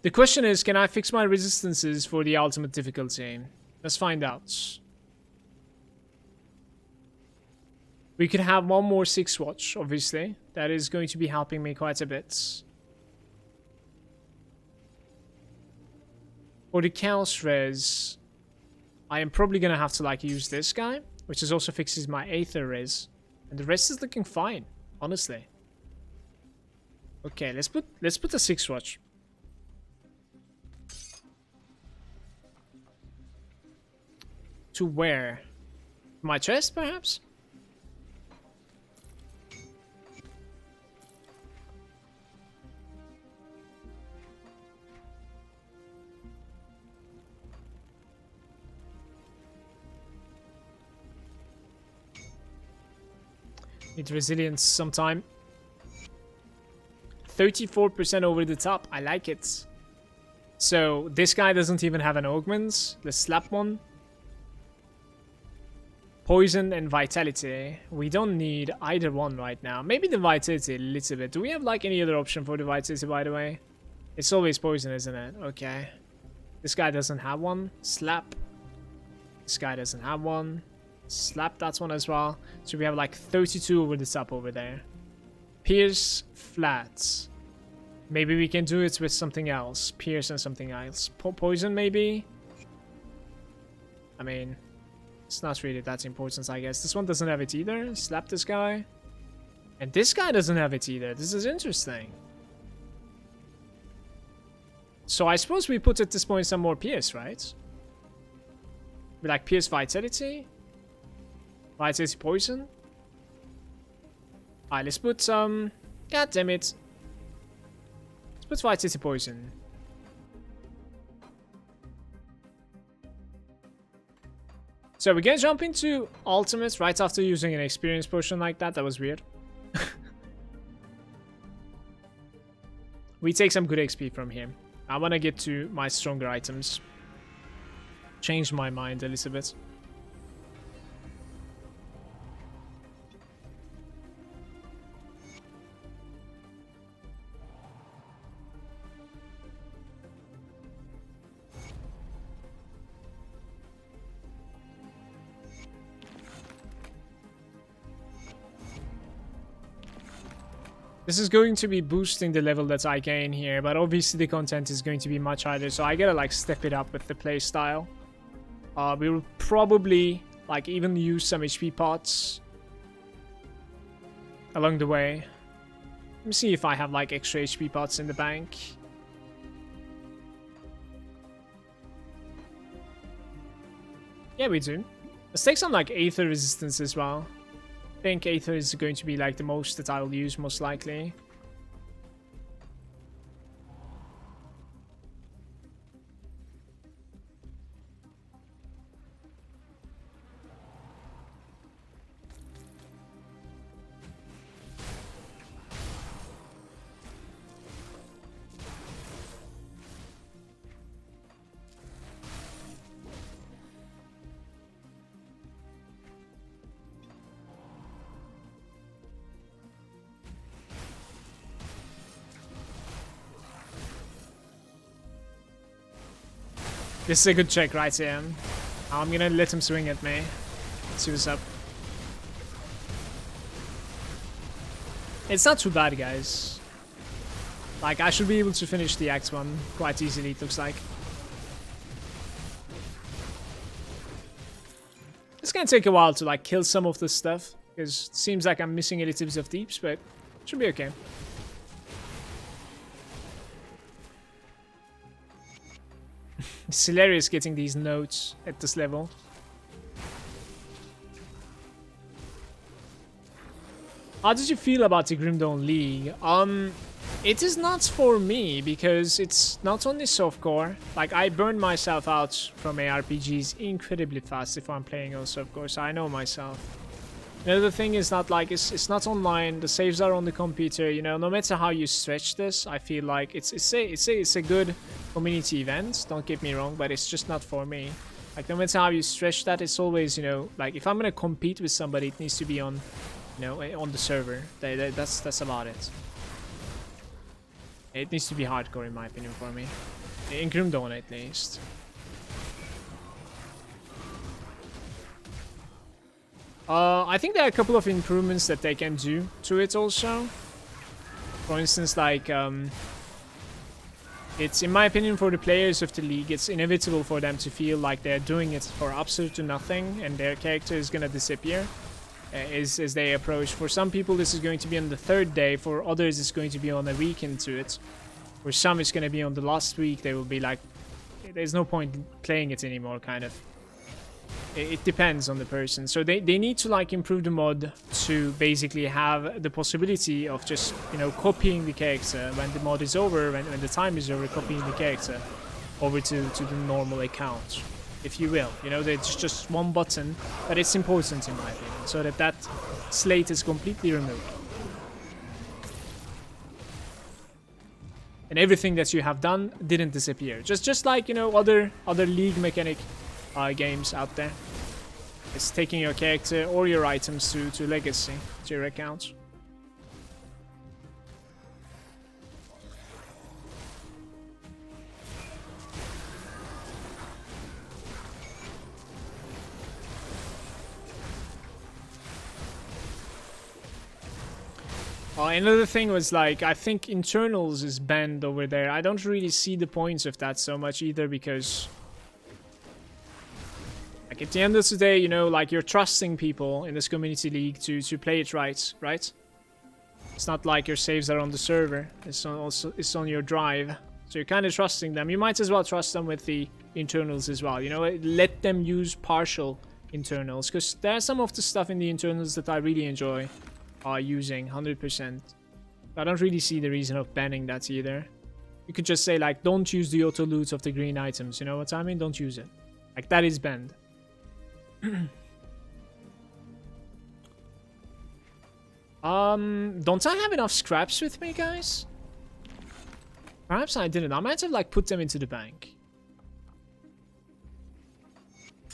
The question is, can I fix my resistances for the ultimate difficulty? Let's find out. We could have one more 6 watch, obviously. That is going to be helping me quite a bit. For the chaos res, I am probably gonna have to like use this guy, which is also fixes my aether res, and the rest is looking fine, honestly. Okay, let's put a 6 watch. To where? My chest, perhaps? Need resilience sometime. 34% over the top. I like it. So this guy doesn't even have an augment. Let's slap one. Poison and vitality. We don't need either one right now. Maybe the vitality a little bit. Do we have like any other option for the vitality, by the way? It's always poison, isn't it? Okay. This guy doesn't have one. Slap. This guy doesn't have one. Slap that one as well. So we have like 32 over the top over there. Pierce flat. Maybe we can do it with something else. Pierce and something else. Poison maybe? I mean, it's not really that important, I guess. This one doesn't have it either. Slap this guy. And this guy doesn't have it either. This is interesting. So I suppose we put at this point some more Pierce, right? We like Pierce Vitality. Vitality Poison. Alright, let's put some... God damn it. Let's put Vitality Poison. So we're gonna jump into ultimate right after using an experience potion like that. That was weird. We take some good XP from him. I want to get to my stronger items. Change my mind a little bit. This is going to be boosting the level that I gain here, but obviously the content is going to be much higher, so I gotta like step it up with the playstyle. We will probably like even use some HP pots along the way. Let me see if I have like extra HP pots in the bank. Yeah, we do. Let's take some like Aether resistance as well. I think Aether is going to be like the most that I will use most likely. This is a good check right here. I'm gonna let him swing at me. Let's see what's up. It's not too bad, guys. Like, I should be able to finish the Act 1 quite easily, it looks like. It's gonna take a while to, like, kill some of this stuff. Because it seems like I'm missing a little bit of deeps, but it should be okay. It's hilarious getting these notes at this level. How did you feel about the Grim Dawn League? It is not for me because it's not only softcore. Like, I burn myself out from ARPGs incredibly fast if I'm playing on softcore, so I know myself. Another thing is that like it's not online. The saves are on the computer. You know, no matter how you stretch this, I feel like it's a good community event. Don't get me wrong, but it's just not for me. Like, no matter how you stretch that, it's always, you know, like if I'm gonna compete with somebody, it needs to be on, you know, on the server. That's about it. It needs to be hardcore in my opinion for me. In Grim Dawn at least. I think there are a couple of improvements that they can do to it also. For instance, like, it's, in my opinion, for the players of the league, it's inevitable for them to feel like they're doing it for absolutely nothing and their character is gonna disappear as they approach. For some people, this is going to be on the 3rd day. For others, it's going to be on a week into it. For some, it's gonna be on the last week. They will be like, there's no point in playing it anymore, kind of. It depends on the person. So they need to like improve the mod to basically have the possibility of just, you know, copying the character when the mod is over, when the time is over, copying the character over to the normal account, if you will. You know, there's just one button, but it's important in my opinion, so that slate is completely removed. And everything that you have done didn't disappear. Just like, you know, other league mechanic games out there. It's taking your character or your items to legacy, to your account. Another thing was like, I think internals is banned over there. I don't really see the points of that so much either, because like at the end of the day, you know, like you're trusting people in this community league to play it right? It's not like your saves are on the server. It's on your drive. So you're kind of trusting them. You might as well trust them with the internals as well. You know, let them use partial internals, because there's some of the stuff in the internals that I really enjoy using 100%. I don't really see the reason of banning that either. You could just say like, don't use the auto loot of the green items. You know what I mean? Don't use it. Like, that is banned. Don't I have enough scraps with me, guys? Perhaps I didn't. I might have like put them into the bank.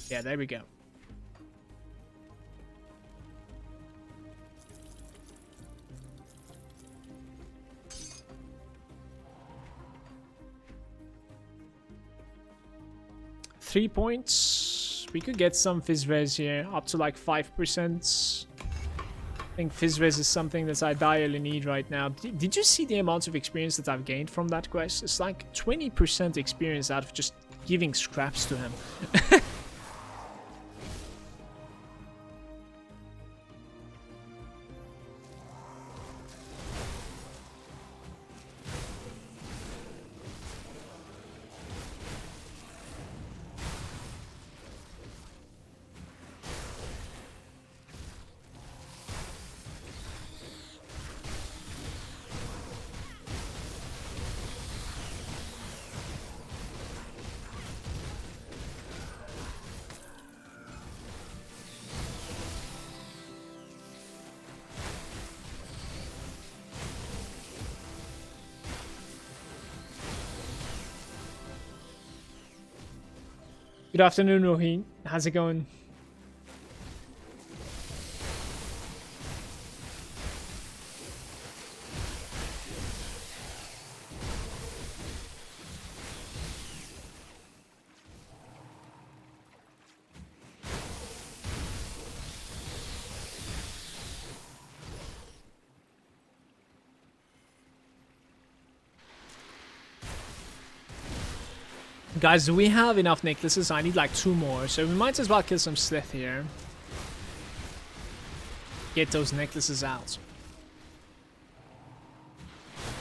Yeah, there we go. Three points. We could get some fizz res here, up to like 5%. I think fizz res is something that I direly need right now. Did you see the amount of experience that I've gained from that quest? It's like 20% experience out of just giving scraps to him. Good afternoon, Rohit. How's it going? Guys, do we have enough necklaces? I need like 2 more, so we might as well kill some Slith here. Get those necklaces out.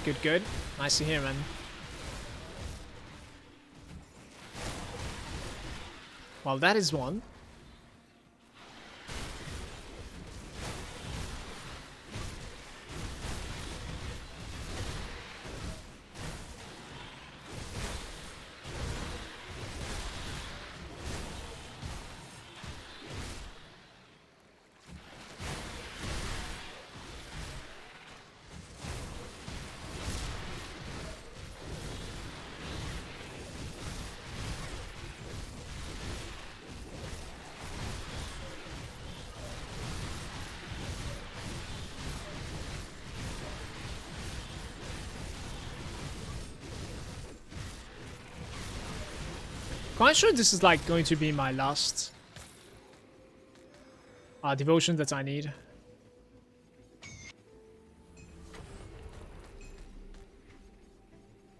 Good, good. Nice to hear, man. Well, that is one. Quite sure this is like going to be my last devotion that I need.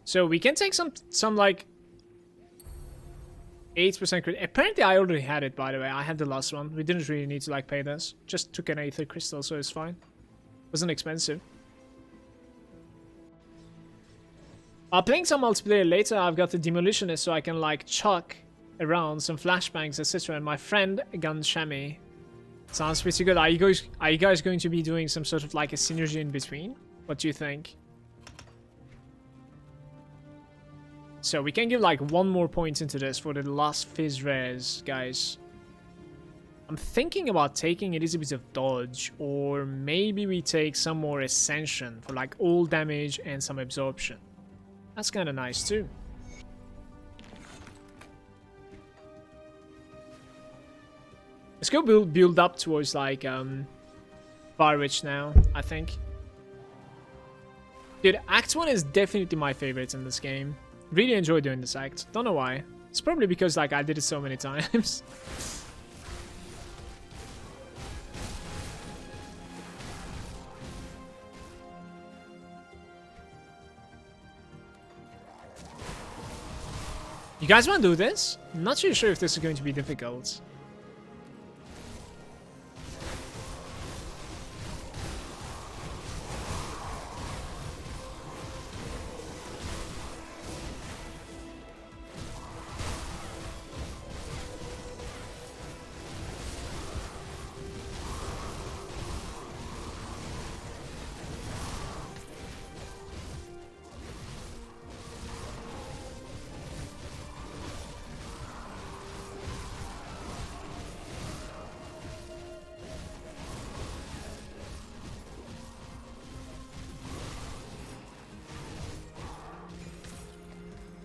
So we can take some like 8% crit. Apparently I already had it, by the way. I had the last one. We didn't really need to like pay this. Just took an Aether Crystal, so it's fine. Wasn't expensive. Playing some multiplayer later, I've got the Demolitionist, so I can like chuck around some flashbangs, etc. And my friend Gun Shami sounds pretty good. Are you guys going to be doing some sort of like a synergy in between? What do you think? So we can give like 1 more point into this for the last Fizz Rares, guys. I'm thinking about taking a little bit of dodge, or maybe we take some more Ascension for like all damage and some absorption. That's kind of nice too. Let's go build up towards like Barwich now, I think. Dude, Act 1 is definitely my favorite in this game. Really enjoy doing this act. Don't know why. It's probably because like I did it so many times. You guys want to do this? I'm not really sure if this is going to be difficult.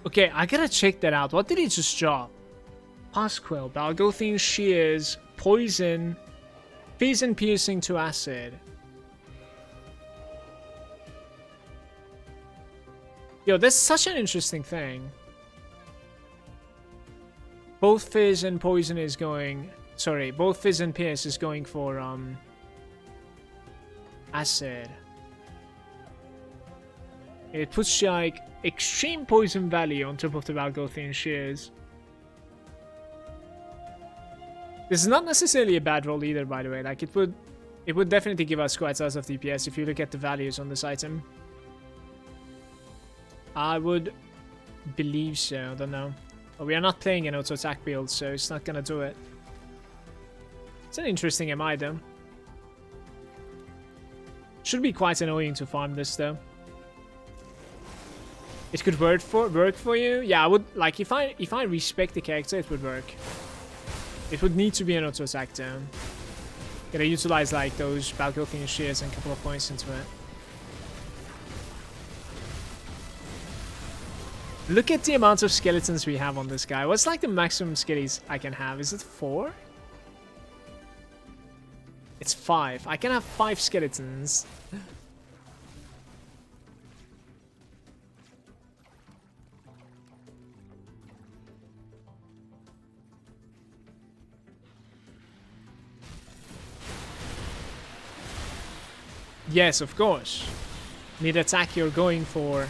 Okay, I gotta check that out. What did he just drop? Pasquale, Balgothian Shears, Poison, Fizz and Piercing to Acid. Yo, that's such an interesting thing. Both Fizz and Poison is going... Sorry, both Fizz and Pierce is going for, Acid. It puts like extreme poison value on top of the Balgothian Shears. This is not necessarily a bad roll either, by the way. Like it would definitely give us quite a lot of DPS if you look at the values on this item. I would believe so. I don't know. But we are not playing an auto attack build, so it's not gonna do it. It's an interesting MI though. Should be quite annoying to farm this though. It could work for you. Yeah, I would like if I respect the character, it would work. It would need to be an auto attack down. Gotta utilize like those Balgothian Shears and a couple of points into it. Look at the amount of skeletons we have on this guy. What's like the maximum skellies I can have? Is it 4? It's 5. I can have 5 skeletons. Yes, of course. Mid-attack you're going for.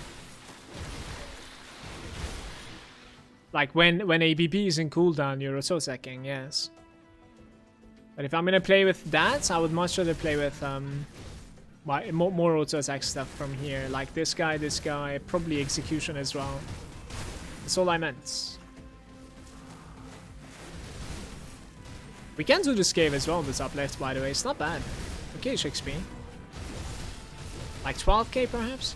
Like when ABB is in cooldown, you're auto-attacking, yes. But if I'm gonna play with that, I would much rather play with more auto-attack stuff from here. Like this guy, probably execution as well. That's all I meant. We can do this cave as well on the top left, by the way. It's not bad. Okay, XP. Like 12k perhaps?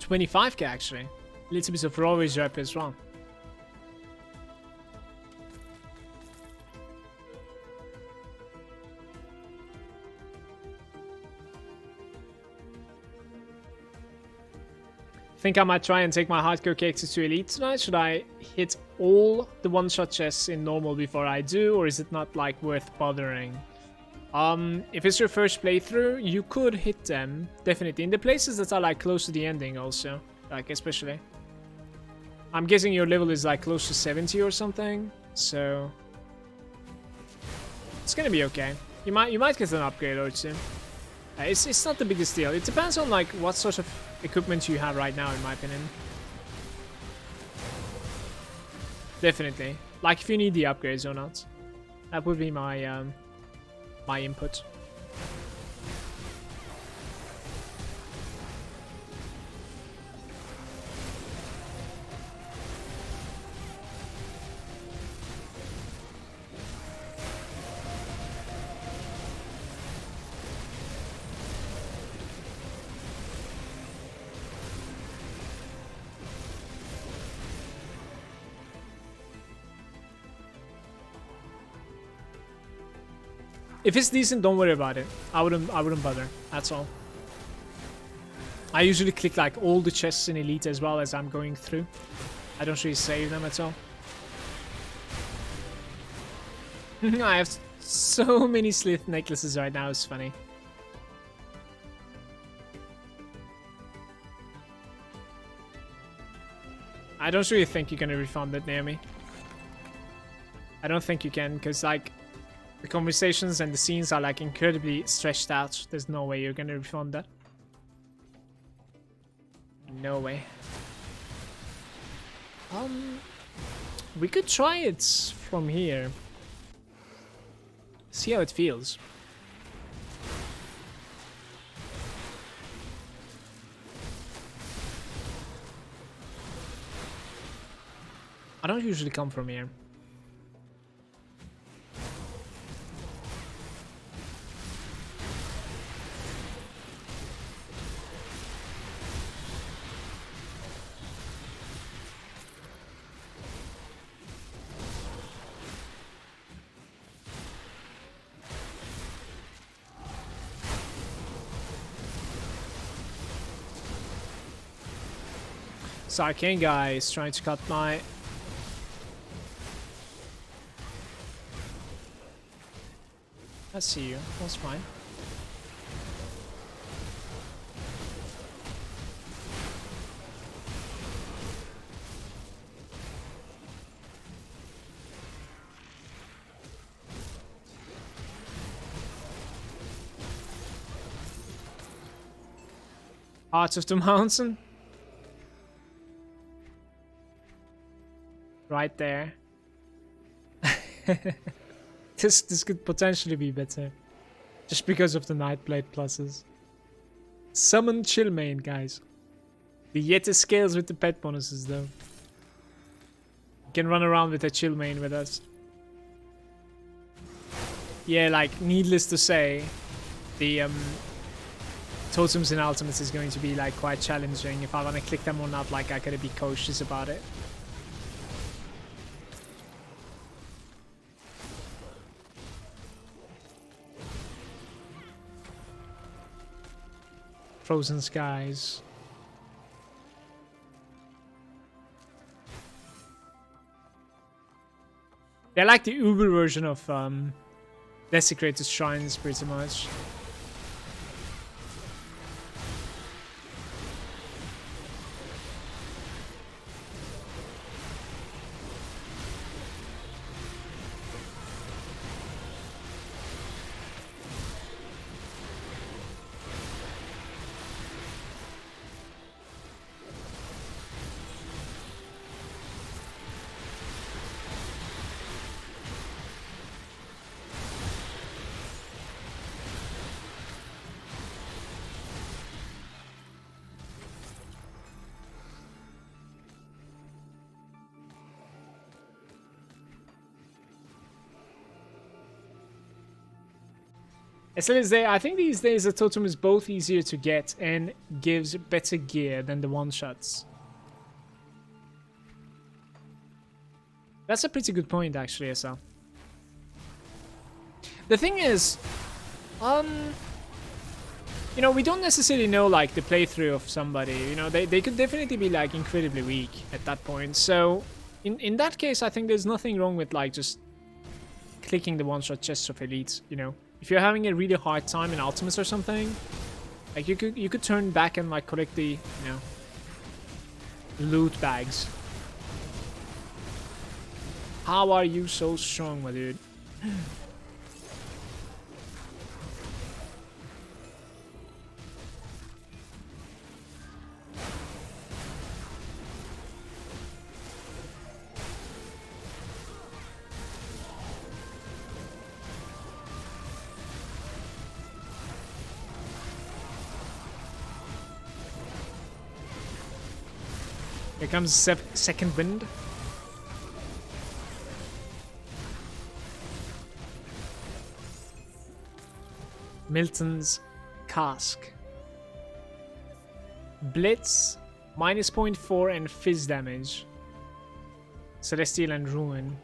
$25k actually. A little bit of raw reserve as well. think I might try and take my hardcore character to elite tonight. Should I hit all the one-shot chests in normal before I do, or is it not like worth bothering? If it's your first playthrough, you could hit them, definitely. In the places that are like close to the ending also, like especially. I'm guessing your level is like close to 70 or something, so it's gonna be okay. You might get an upgrade or two. It's not the biggest deal. It depends on like what sort of equipment you have right now, in my opinion. Definitely. Like if you need the upgrades or not. That would be my my input. If it's decent, don't worry about it. I wouldn't bother. That's all. I usually click like all the chests in Elite as well as I'm going through. I don't really save them at all. I have so many Slith necklaces right now, it's funny. I don't really think you're gonna refund it, Naomi. I don't think you can, because like the conversations and the scenes are like incredibly stretched out. There's no way you're gonna refund that. No way. We could try it from here. See how it feels. I don't usually come from here. So Arcane guy is trying to cut my... I see you. That's fine. Heart of the Mountain. Right there. This could potentially be better. Just because of the Nightblade pluses. Summon Chillmane, guys. The Yeti scales with the pet bonuses, though. You can run around with a Chillmane with us. Yeah, like, needless to say, the totems in Ultimates is going to be, like, quite challenging. If I want to click them or not, like, I gotta be cautious about it. Frozen Skies. They're like the Uber version of Desecrated Shrines, pretty much. I think these days the totem is both easier to get and gives better gear than the one-shots. That's a pretty good point, actually, Esa. The thing is, You know, we don't necessarily know like the playthrough of somebody. You know, they could definitely be like incredibly weak at that point. So in that case, I think there's nothing wrong with like just clicking the one-shot chest of elites. You know, if you're having a really hard time in ultimates or something, like you could turn back and like collect the loot bags. How are you so strong, my dude? Here comes second wind. Milton's cask. Blitz, minus 0.4 and fizz damage. Celestial and Ruin.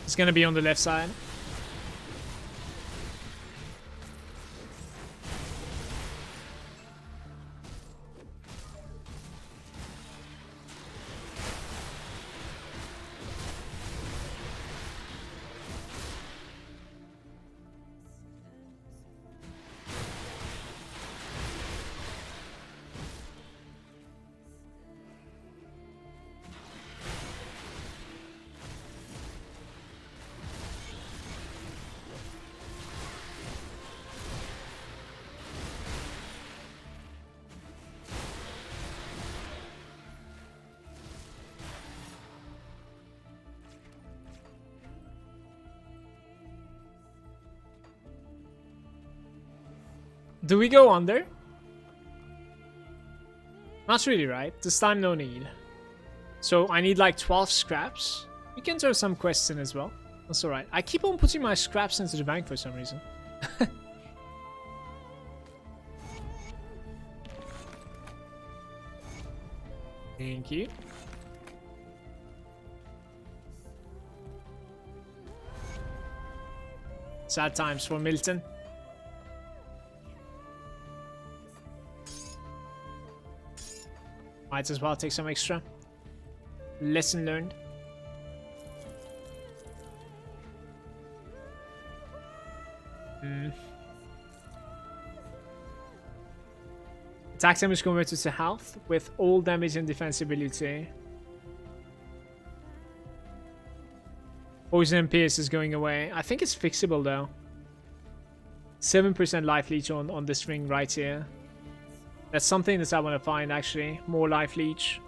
It's gonna be on the left side. Do we go under? Not really, right? This time no need. So I need like 12 scraps. We can throw some quests in as well. That's alright. I keep on putting my scraps into the bank for some reason. Thank you. Sad times for Milton. Might as well take some extra. Lesson learned. Attack damage converted to health with all damage and defensibility. Poison and Pierce is going away. I think it's fixable though. 7% life leech on this ring right here. That's something that I want to find actually. More life leech.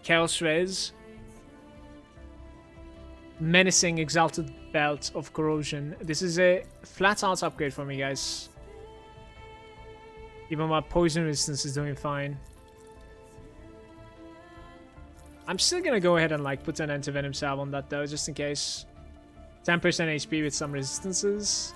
Chaos Res. Menacing Exalted Belt of Corrosion. This is a flat out upgrade for me, guys. Even my poison resistance is doing fine. I'm still gonna go ahead and like put an anti-venom salve on that though, just in case. 10% HP with some resistances.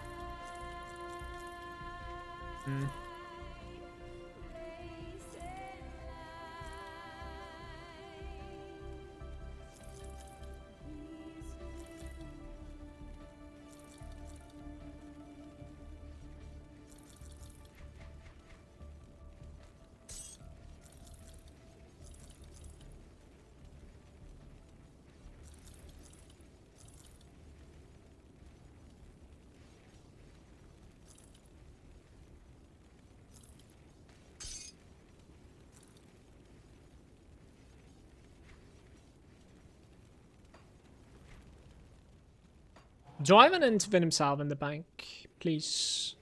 Do I have an anti-venom salve in the bank? Please.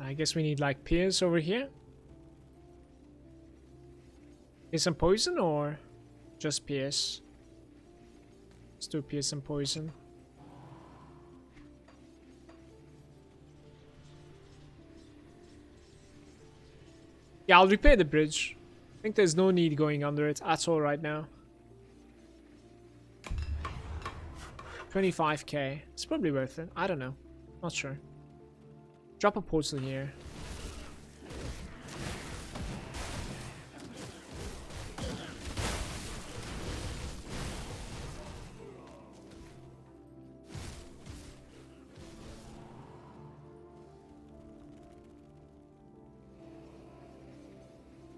I guess we need like Pierce over here. Is some poison or just Pierce? Let's do Pierce and poison. Yeah, I'll repair the bridge. I think there's no need going under it at all right now. 25k. It's probably worth it. I don't know. Not sure. Drop a portal here.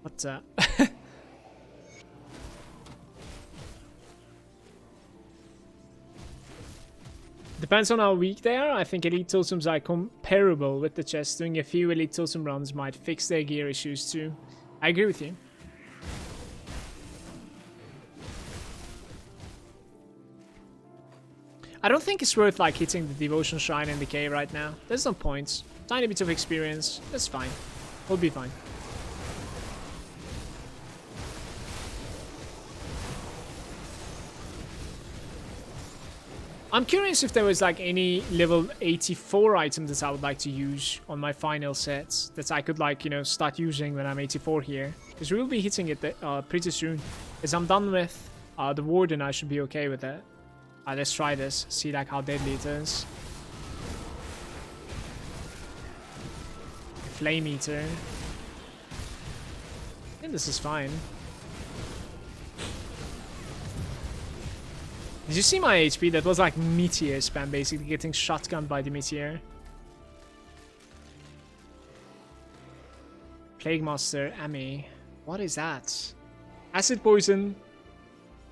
What's that? Depends on how weak they are. I think elite totems are comparable with the chest. Doing a few elite totem runs might fix their gear issues too. I agree with you. I don't think it's worth like hitting the devotion shrine in the cave right now. There's no point. Tiny bit of experience. That's fine. We'll be fine. I'm curious if there was like any level 84 item that I would like to use on my final sets that I could like, you know, start using when I'm 84 here. Because we will be hitting it pretty soon. As I'm done with the warden, I should be okay with it. Let's try this, see like how deadly it is. Flame Eater. I think this is fine. Did you see my HP? That was like meteor spam, basically getting shotgunned by the meteor. Plague Master, Ami. What is that? Acid Poison.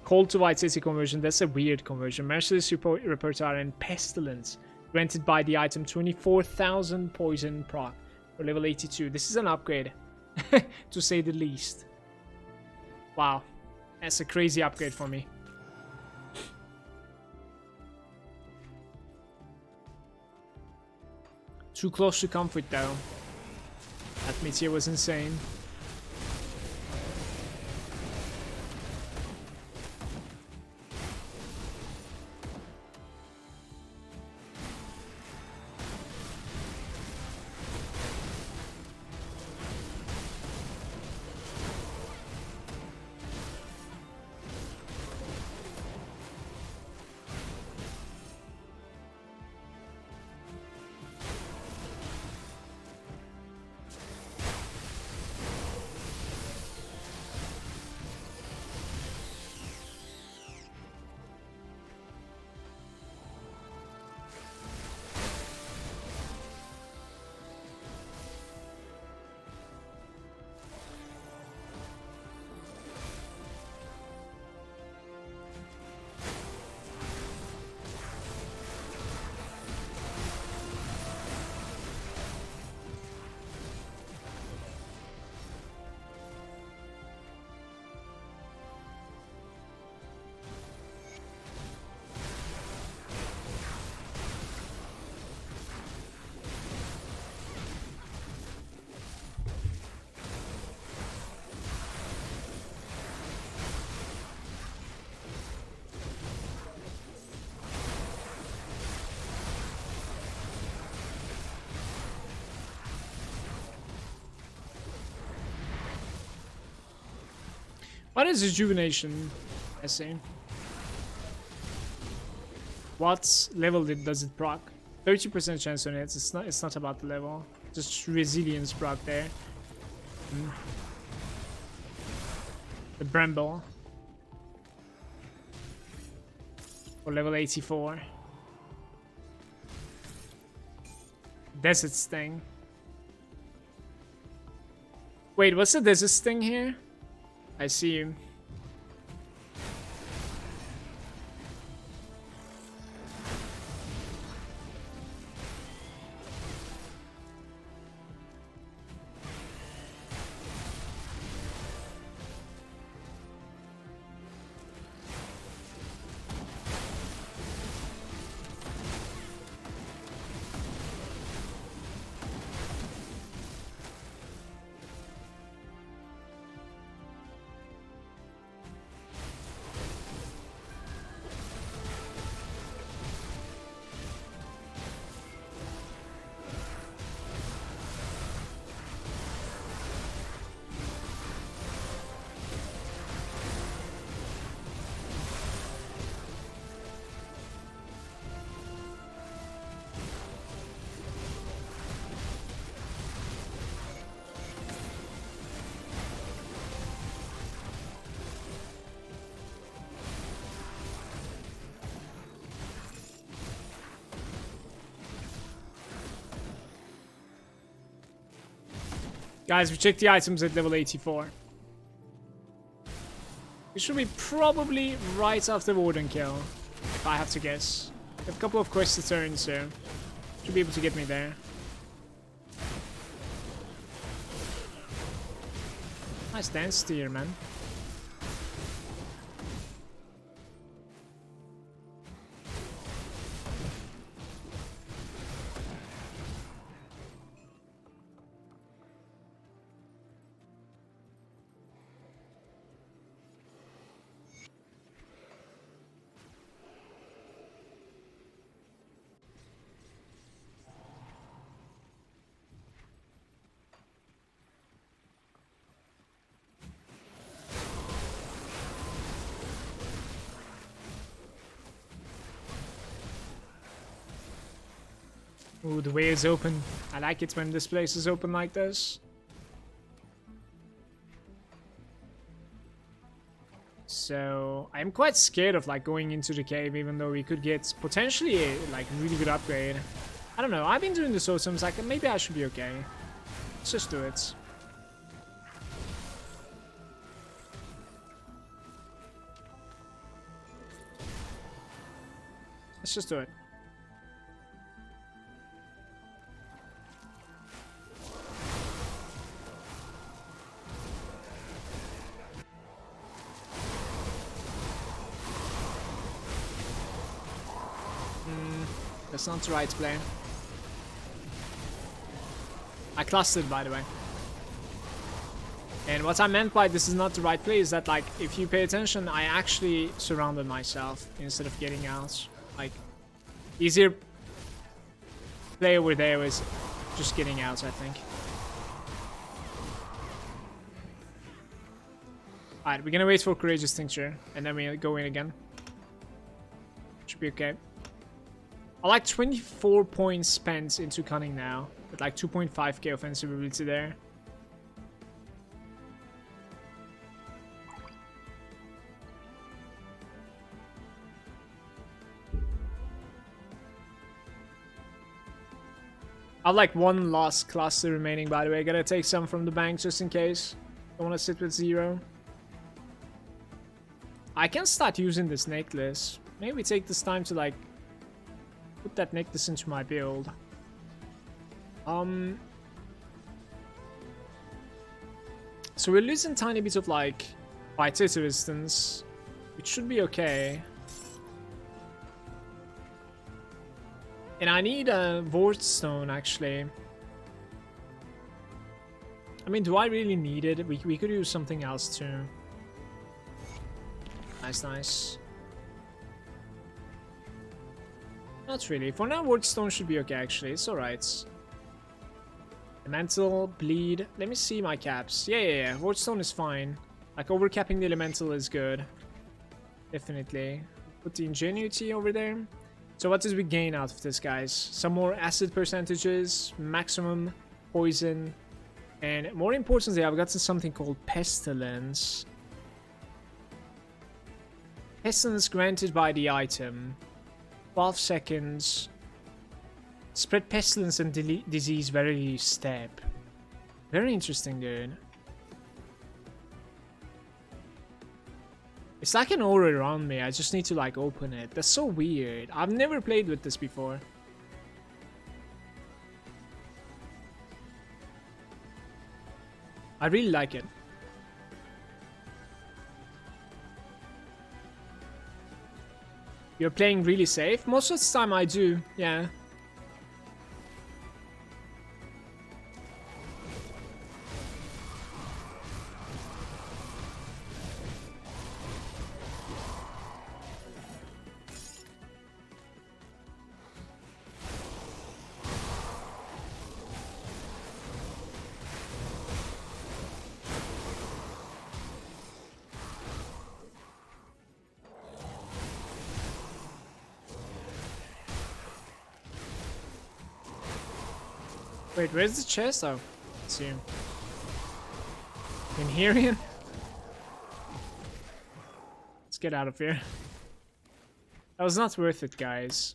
Cold to White City conversion. That's a weird conversion. Merciless Repertoire and Pestilence. Granted by the item 24,000 poison proc for level 82. This is an upgrade, to say the least. Wow. That's a crazy upgrade for me. Too close to comfort though. That meteor was insane. What is Rejuvenation? I see. What level does it proc? 30% chance on it. It's not about the level. Just resilience proc there. The Bramble. For level 84. Desert Sting. Wait, what's the Desert Sting here? I see you. Guys, we checked the items at level 84. We should be probably right after Warden kill, if I have to guess. We have a couple of quests to turn, so should be able to get me there. Nice dance steer, man. Ooh, the way is open. I like it when this place is open like this. So I'm quite scared of like going into the cave, even though we could get potentially a like really good upgrade. I don't know. I've been doing this awesome, like maybe I should be okay. Let's just do it. Let's just do it. That's not the right play. I clustered, by the way. And what I meant by this is not the right play is that, like, if you pay attention, I actually surrounded myself instead of getting out. Like, easier play over there was just getting out, I think. Alright, we're gonna wait for Courageous Tincture, and then we go in again. Should be okay. I like 24 points spent into Cunning now, with like 2.5k offensive ability there. I have like one last cluster remaining, by the way. I gotta take some from the bank just in case. Don't wanna sit with 0. I can start using this necklace. Maybe take this time to like put that necklace into my build. So we're losing tiny bits of like vitality resistance, which should be okay. And I need a Ward Stone actually. I mean, do I really need it? We could use something else too. Nice, nice. Not really. For now, Ward Stone should be okay, actually. It's alright. Elemental, Bleed. Let me see my caps. Yeah. Ward Stone is fine. Like, overcapping the Elemental is good. Definitely. Put the Ingenuity over there. So what did we gain out of this, guys? Some more acid percentages, maximum poison, and more importantly, I've gotten something called Pestilence. Pestilence granted by the item. 12 seconds. Spread pestilence and disease wherever you step. Very interesting, dude. It's like an aura around me. I just need to like open it. That's so weird. I've never played with this before. I really like it. You're playing really safe? Most of the time I do, yeah. Wait, where's the chest? Oh, it's here. In here, Ian? Let's get out of here. That was not worth it, guys.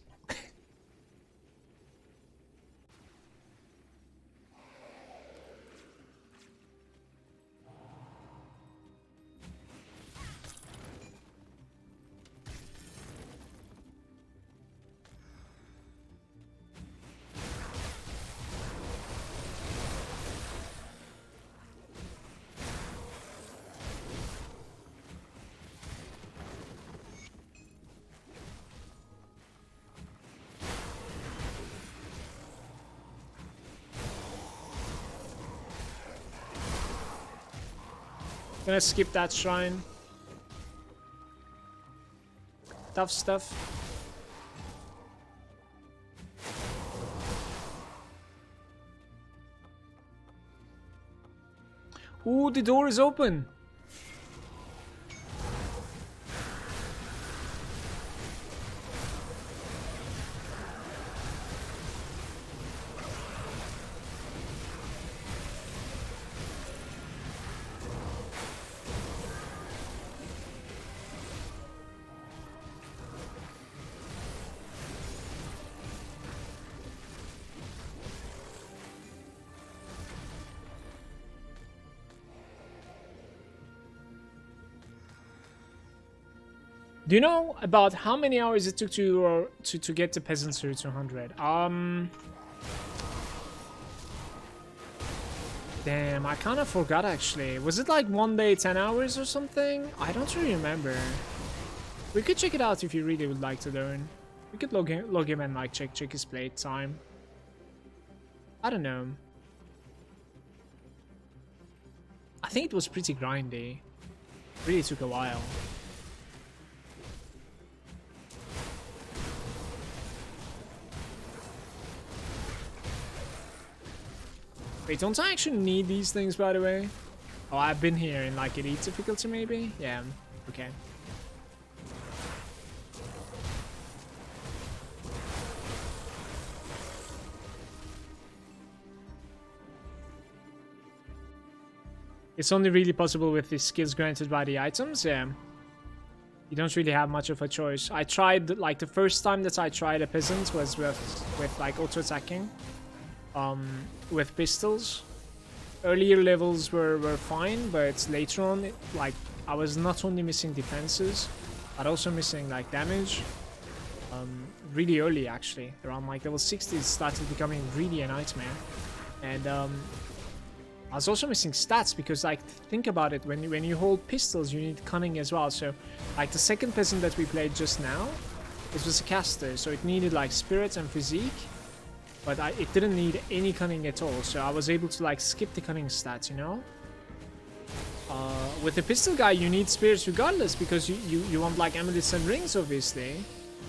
Gonna skip that shrine. Tough stuff. Ooh, the door is open. Do you know about how many hours it took to get the peasants to 200? Damn, I kind of forgot actually. Was it like 1 day, 10 hours or something? I don't really remember. We could check it out if you really would like to learn. We could log him and like check his play time. I don't know. I think it was pretty grindy. Really took a while. Wait, don't I actually need these things, by the way? Oh, I've been here in like elite difficulty, maybe? Yeah, okay. It's only really possible with the skills granted by the items, yeah. You don't really have much of a choice. I tried, like, the first time that I tried a peasant was with like, auto-attacking. With pistols. Earlier levels were fine, but later on, like, I was not only missing defenses, but also missing, like, damage. Really early, actually. Around, like, level 60, it started becoming really a nightmare. And, I was also missing stats because, like, think about it, when you hold pistols, you need cunning as well. So, like, the second peasant that we played just now, it was a caster, so it needed, like, spirit and physique. But it didn't need any cunning at all, so I was able to like skip the cunning stats, you know? With the pistol guy, you need spirits regardless, because you want like amulets and rings, obviously.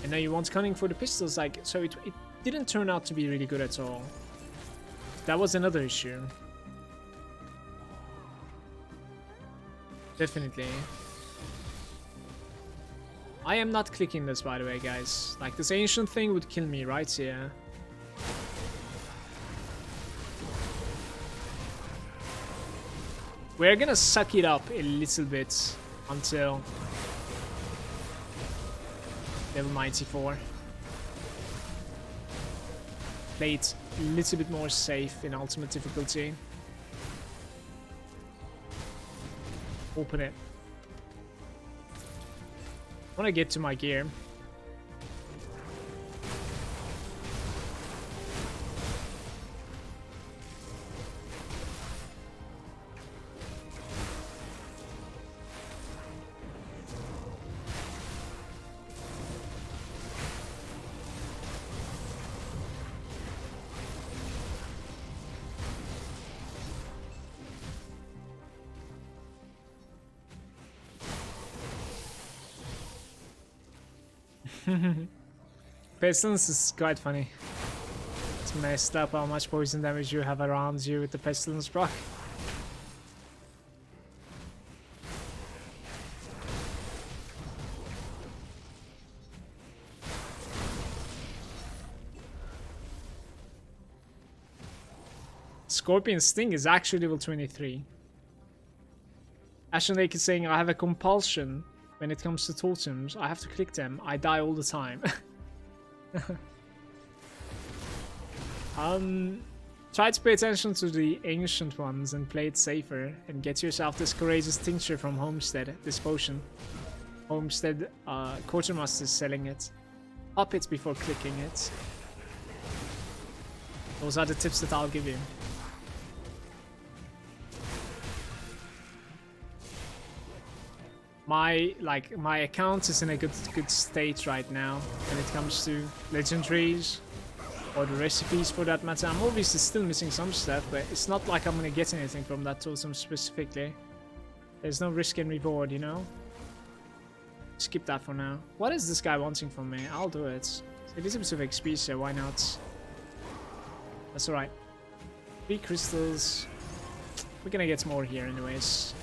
And now you want cunning for the pistols, like, so it didn't turn out to be really good at all. That was another issue. Definitely. I am not clicking this, by the way, guys. Like, this ancient thing would kill me right here. We're gonna suck it up a little bit until level 94. Play it a little bit more safe in ultimate difficulty. Open it. I wanna get to my gear. Pestilence is quite funny. It's messed up how much poison damage you have around you with the Pestilence proc. Scorpion Sting is actually level 23. Ashen Lake is saying I have a compulsion when it comes to totems. I have to click them. I die all the time. Try to pay attention to the ancient ones and play it safer, and get yourself this courageous tincture from Homestead, this potion. Homestead Quartermaster is selling it. Up it before clicking it. Those are the tips that I'll give you. My account is in a good state right now when it comes to legendaries or the recipes for that matter. I'm obviously still missing some stuff, but it's not like I'm gonna get anything from that totem specifically. There's no risk and reward, you know? Skip that for now. What is this guy wanting from me? I'll do it. It is a bit of XP, so why not? That's alright. 3 crystals. We're gonna get more here anyways.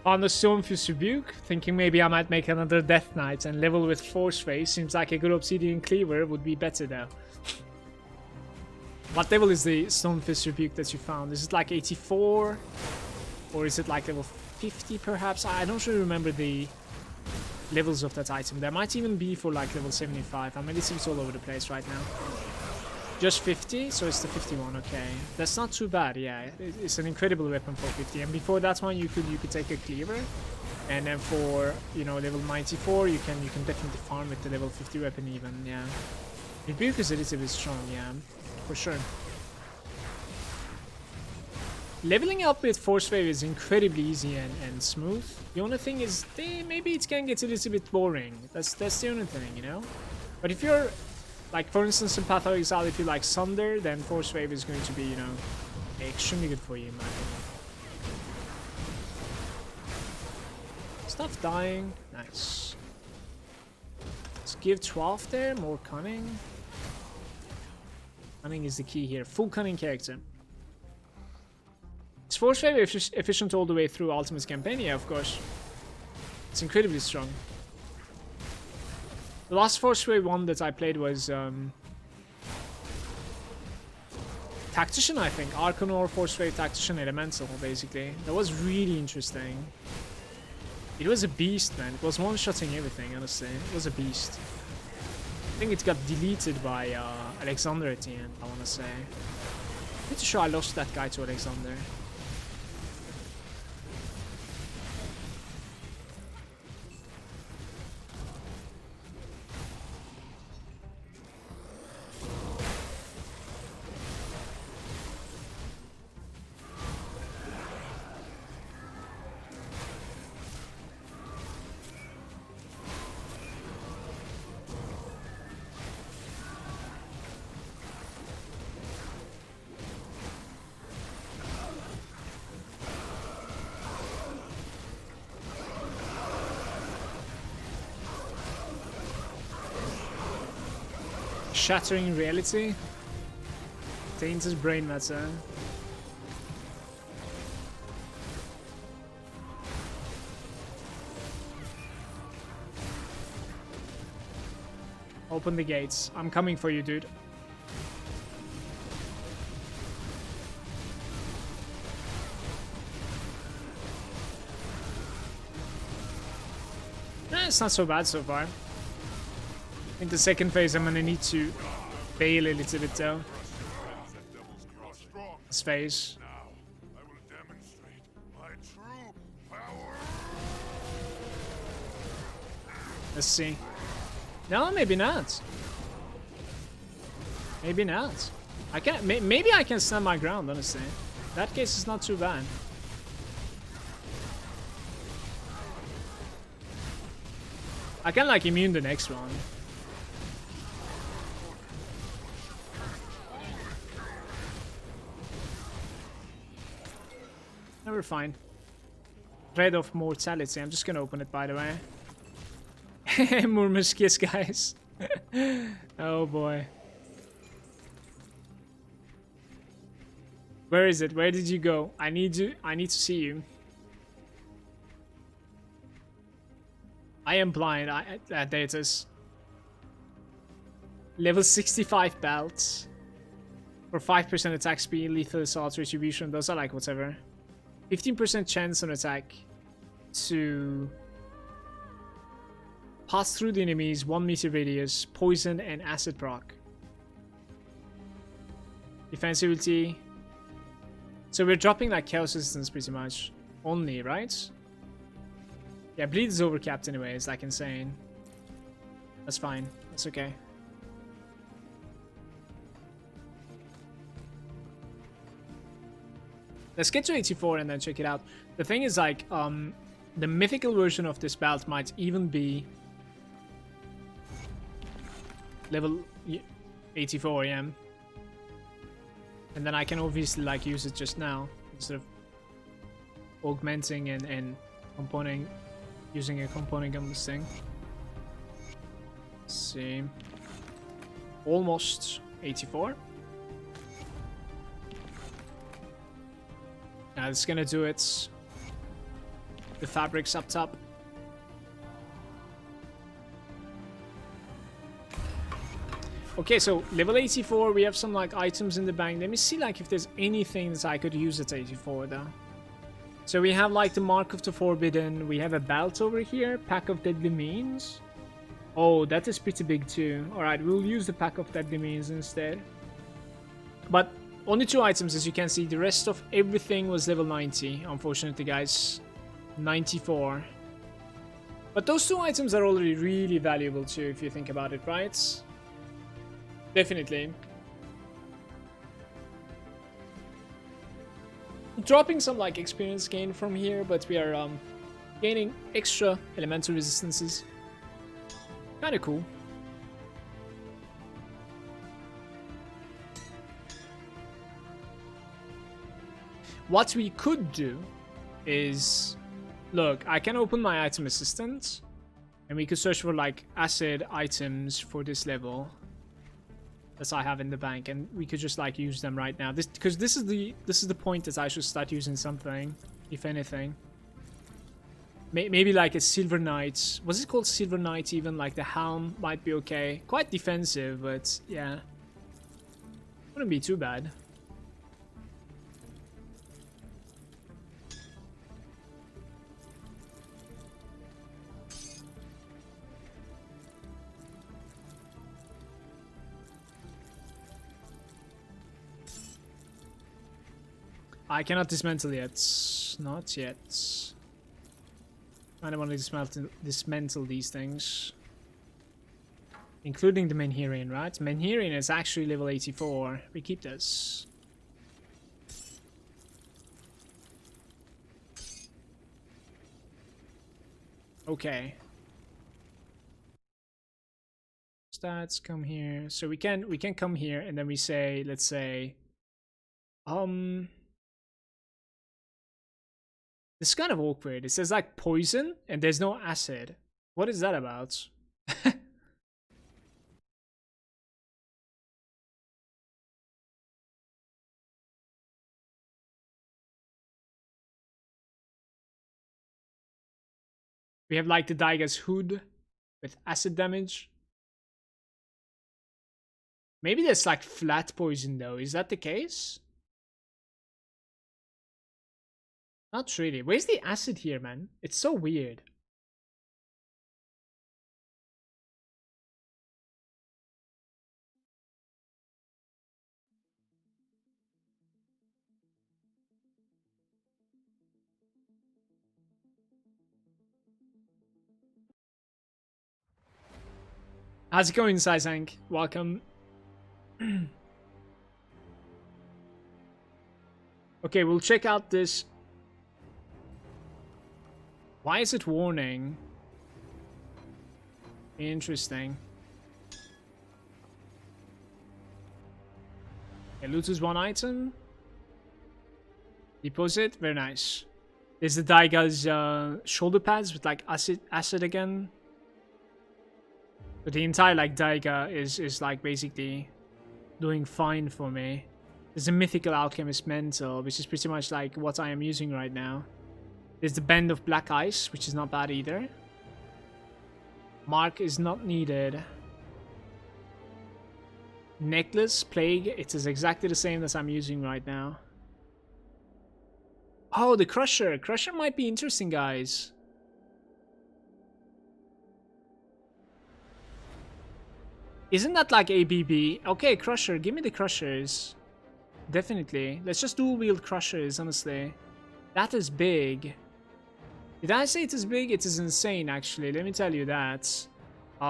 On the Stormfist Rebuke, thinking maybe I might make another Death Knight and level with Force Phase. Seems like a good Obsidian Cleaver would be better though. What level is the Stormfist Rebuke that you found? Is it like 84? Or is it like level 50 perhaps? I don't really remember the levels of that item. There might even be for like level 75. I mean, it seems all over the place right now. Just 50, so it's the 51. Okay, that's not too bad. Yeah, it's an incredible weapon for 50. And before that one, you could take a cleaver, and then for level 94, you can definitely farm with the level 50 weapon even. Yeah, Rebuke is a little bit strong. Yeah, for sure. Leveling up with Force Wave is incredibly easy and smooth. The only thing is, maybe it can get a little bit boring. That's the only thing, you know. But if you're like, for instance, in Path of Exile, if you like Sunder, then Force Wave is going to be, extremely good for you, in my opinion. Stuff dying. Nice. Let's give 12 there. More cunning. Cunning is the key here. Full cunning character. Is Force Wave efficient all the way through Ultimate campaign? Yeah, of course. It's incredibly strong. The last Force Wave one that I played was Tactician, I think. Arcanor, Force Wave, Tactician, Elemental, basically. That was really interesting. It was a beast, man. It was one-shotting everything, honestly. It was a beast. I think it got deleted by Alexander at the end, I want to say. Pretty sure I lost that guy to Alexander. Shattering reality. Tainted brain matter. Open the gates. I'm coming for you, dude. It's not so bad so far. In the second phase, I'm gonna need to bail a little bit though. This phase. Let's see. No, maybe not. Maybe not. I can't. Maybe I can stand my ground. Honestly, that case is not too bad. I can like immune the next one. No, we're fine. Dread of mortality. I'm just gonna open it, by the way. Murmur's kiss, guys. Oh boy. Where is it? Where did you go? I need to see you. I am blind. There it is. Level 65 belts. For 5% attack speed, lethal assault, retribution. Those are like whatever. 15% chance on attack to pass through the enemies, 1 meter radius, poison and acid proc. Defensivity. So we're dropping like chaos resistance pretty much. Only, right? Yeah, bleed is overcapped anyway. It's like insane. That's fine. That's okay. Let's get to 84 and then check it out. The thing is like, the mythical version of this belt might even be level 84, yeah. And then I can obviously like use it just now instead of augmenting and component, using a component on this thing. Let's see. Almost 84. Now it's gonna do it. The fabrics up top. Okay, so level 84, we have some like items in the bank. Let me see like if there's anything that I could use at 84 though. So we have like the Mark of the Forbidden. We have a belt over here. Pack of Deadly Means. Oh, that is pretty big too. Alright, we'll use the Pack of Deadly Means instead. But only 2 items, as you can see. The rest of everything was level 90, unfortunately, guys. 94. But those 2 items are already really valuable too, if you think about it, right? Definitely. Dropping some like experience gain from here, but we are gaining extra elemental resistances. Kinda cool. What we could do is, look, I can open my item assistant and we could search for like acid items for this level that I have in the bank, and we could just like use them right now. Because this is the point that I should start using something, if anything. Maybe like a Silver Knight. Was it called Silver Knight even? Like the helm might be okay. Quite defensive, but yeah. Wouldn't be too bad. I cannot dismantle yet. Not yet. I don't want to dismantle these things. Including the Menhirian, right? Menhirian is actually level 84. We keep this. Okay. Stats, come here. So we can come here and then we say, let's say, this is kind of awkward. It says like poison and there's no acid. What is that about? We have like the Daiga's hood with acid damage. Maybe that's like flat poison though. Is that the case? Not really. Where's the acid here, man? It's so weird. How's it going, Saizank? Welcome. Okay, we'll check out this. Why is it warning? Interesting. Okay, loot is 1 item. Deposit, very nice. There's the Daiga's shoulder pads with like acid again. But the entire like Daiga is like basically doing fine for me. There's a Mythical Alchemist Mental, which is pretty much like what I am using right now. There's the Band of Black Ice, which is not bad either. Mark is not needed. Necklace, Plague, it is exactly the same as I'm using right now. Oh, the Crusher. Crusher might be interesting, guys. Isn't that like ABB? Okay, Crusher. Give me the Crushers. Definitely. Let's just dual-wield Crushers, honestly. That is big. Did I say it is big? It is insane, actually. Let me tell you that.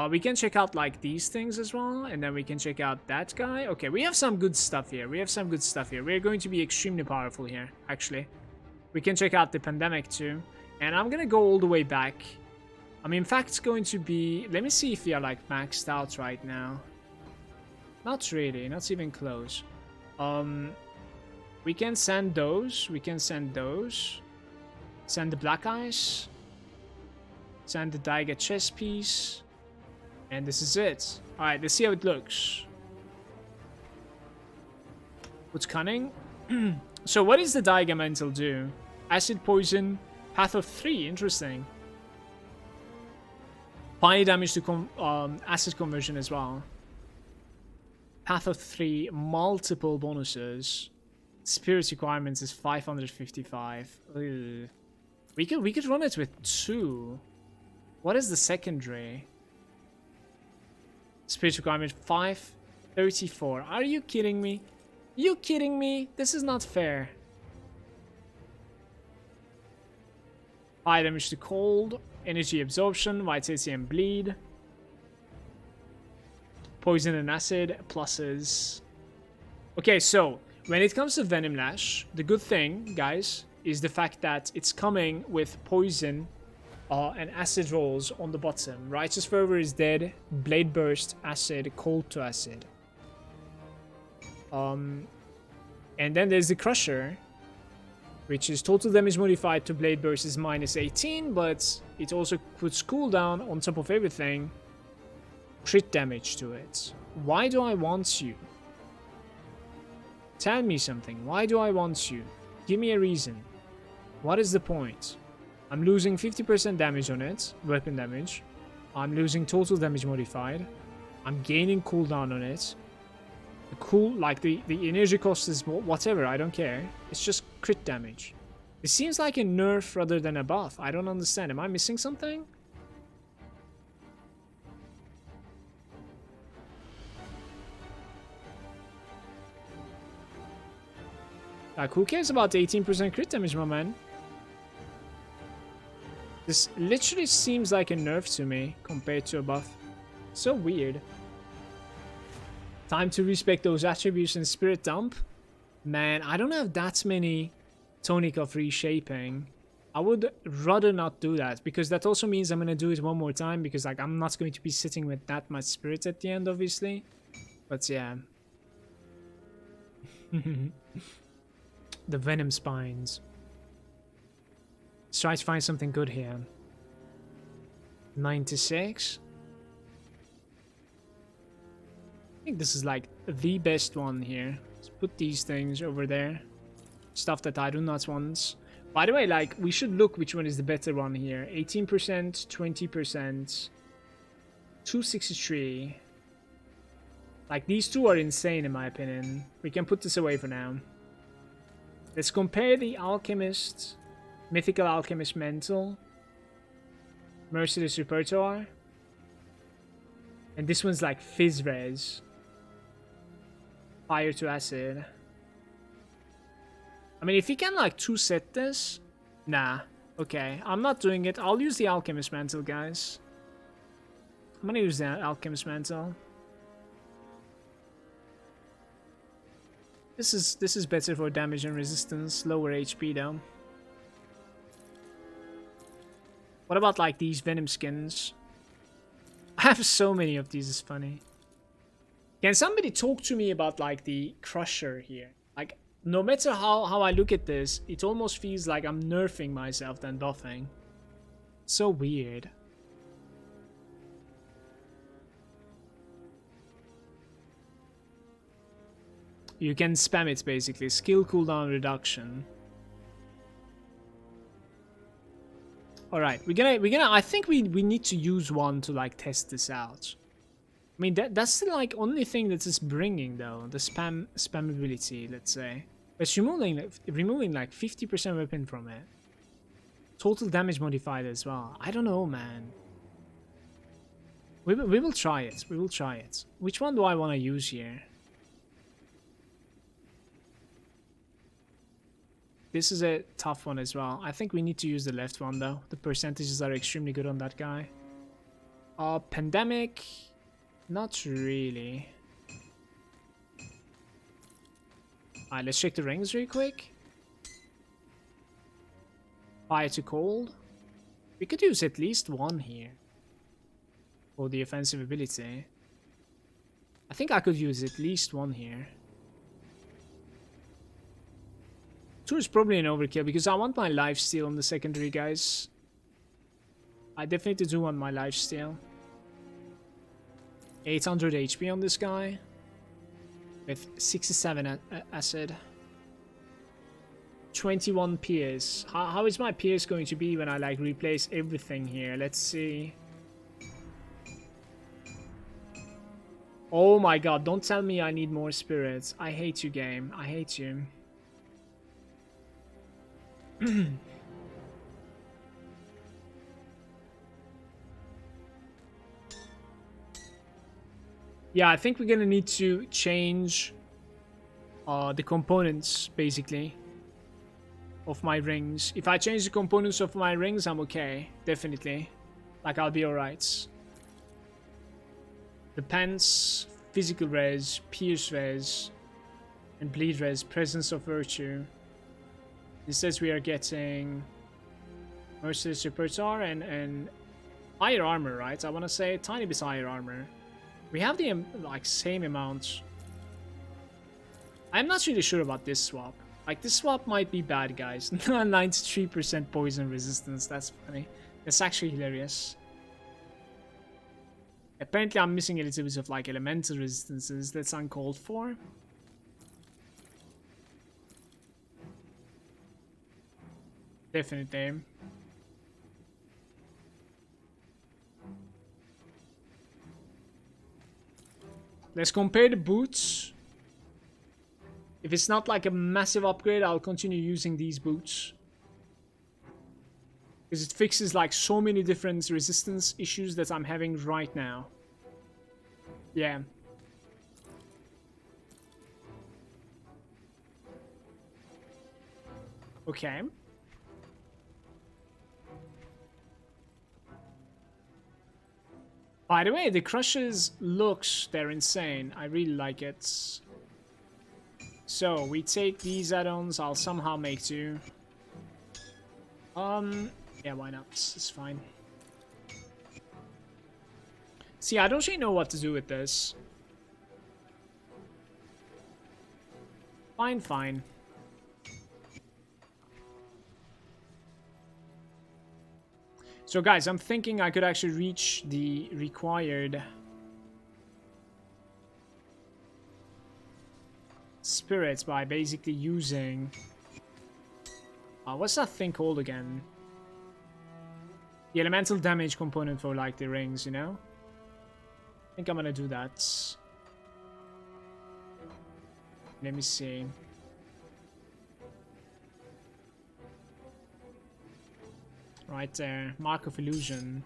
We can check out like these things as well, and then we can check out that guy. Okay, we have some good stuff here. We're going to be extremely powerful here, actually. We can check out the Pandemic too. And I'm gonna go all the way back. In fact, it's going to be... Let me see if we are like maxed out right now. Not really, not even close. We can send those. Send the Black Eyes. Send the Daiga chess piece. And this is it. Alright, let's see how it looks. What's cunning? So what does the Daiga Mental do? Acid, poison, path of 3. Interesting. Fire damage to acid conversion as well. Path of 3, multiple bonuses. Spirit requirements is 555. Ugh. We could run it with 2. What is the secondary? Spirit requirement 534. Are you kidding me? You kidding me? This is not fair. High damage to cold, energy absorption, vitality and bleed. Poison and acid, pluses. Okay, so when it comes to Venom Lash, the good thing, guys, is the fact that it's coming with poison and acid rolls on the bottom. Righteous Fervor is dead, Blade Burst, acid, cold to acid. And then there's the Crusher, which is total damage modified to Blade Burst is -18, but it also puts cooldown on top of everything. Crit damage to it. Why do I want you? Tell me something. Why do I want you? Give me a reason. What is the point? I'm losing 50% damage on it, weapon damage. I'm losing total damage modified. I'm gaining cooldown on it. The energy cost is whatever, I don't care. It's just crit damage. It seems like a nerf rather than a buff. I don't understand. Am I missing something? Like, who cares about 18% crit damage, my man? This literally seems like a nerf to me compared to a buff. So weird. Time to respect those attributes in Spirit Dump. Man, I don't have that many tonic of reshaping. I would rather not do that, because that also means I'm going to do it one more time, because like I'm not going to be sitting with that much spirit at the end, obviously. But yeah. The Venom Spines. Let's try to find something good here. 96. I think this is like the best one here. Let's put these things over there. Stuff that I do not want. By the way, like, we should look which one is the better one here. 18%, 20%, 263. Like, these two are insane in my opinion. We can put this away for now. Let's compare the Alchemist, Mythical Alchemist Mental, Merciless Repertoire. And this one's like Fizz Res. Fire to Acid. I mean, if you can like two-set this... Nah. Okay, I'm not doing it. I'll use the Alchemist Mantle, guys. I'm gonna use the Alchemist Mantle. This is better for damage and resistance. Lower HP though. What about like these Venom skins? I have so many of these, it's funny. Can somebody talk to me about like the Crusher here? Like, no matter how I look at this, it almost feels like I'm nerfing myself than buffing. So weird. You can spam it basically. Skill cooldown reduction. Alright, we're gonna I think we need to use one to like test this out. I mean, that's the like only thing that is bringing though, the spammability, let's say. It's removing like 50% weapon from it. Total damage modified as well. I don't know, man. We will try it. We will try it. Which one do I want to use here? This is a tough one as well. I think we need to use the left one though. The percentages are extremely good on that guy. Pandemic. Not really. Alright, let's check the rings real quick. Fire to cold. We could use at least one here. For the offensive ability. I think I could use at least one here. 2 is probably an overkill because I want my lifesteal on the secondary, guys. I definitely do want my lifesteal. 800 HP on this guy. With 67 acid. 21 PS. How is my PS going to be when I like replace everything here? Let's see. Oh my god, don't tell me I need more spirits. I hate you, game. I hate you. Yeah, I think we're gonna need to change the components, basically, of my rings. If I change the components of my rings, I'm okay. Definitely. Like, I'll be alright. Depends, physical res, pierce res, and bleed res, presence of virtue. It says we are getting Merciless Repertoire and higher armor, right? I want to say a tiny bit higher armor. We have the like same amount. I'm not really sure about this swap. Like, this swap might be bad, guys. 93% poison resistance. That's funny. That's actually hilarious. Apparently, I'm missing a little bit of like elemental resistances. That's uncalled for. Definitely. Let's compare the boots. If it's not like a massive upgrade, I'll continue using these boots. Because it fixes like so many different resistance issues that I'm having right now. Yeah. Okay. By the way, the crushes looks, they're insane. I really like it. So, we take these add-ons. I'll somehow make 2. Yeah, why not? It's fine. See, I don't really know what to do with this. Fine, fine. So guys, I'm thinking I could actually reach the required spirits by basically using... what's that thing called again? The elemental damage component for like the rings, you know? I think I'm gonna do that. Let me see. Right there. Mark of Illusion.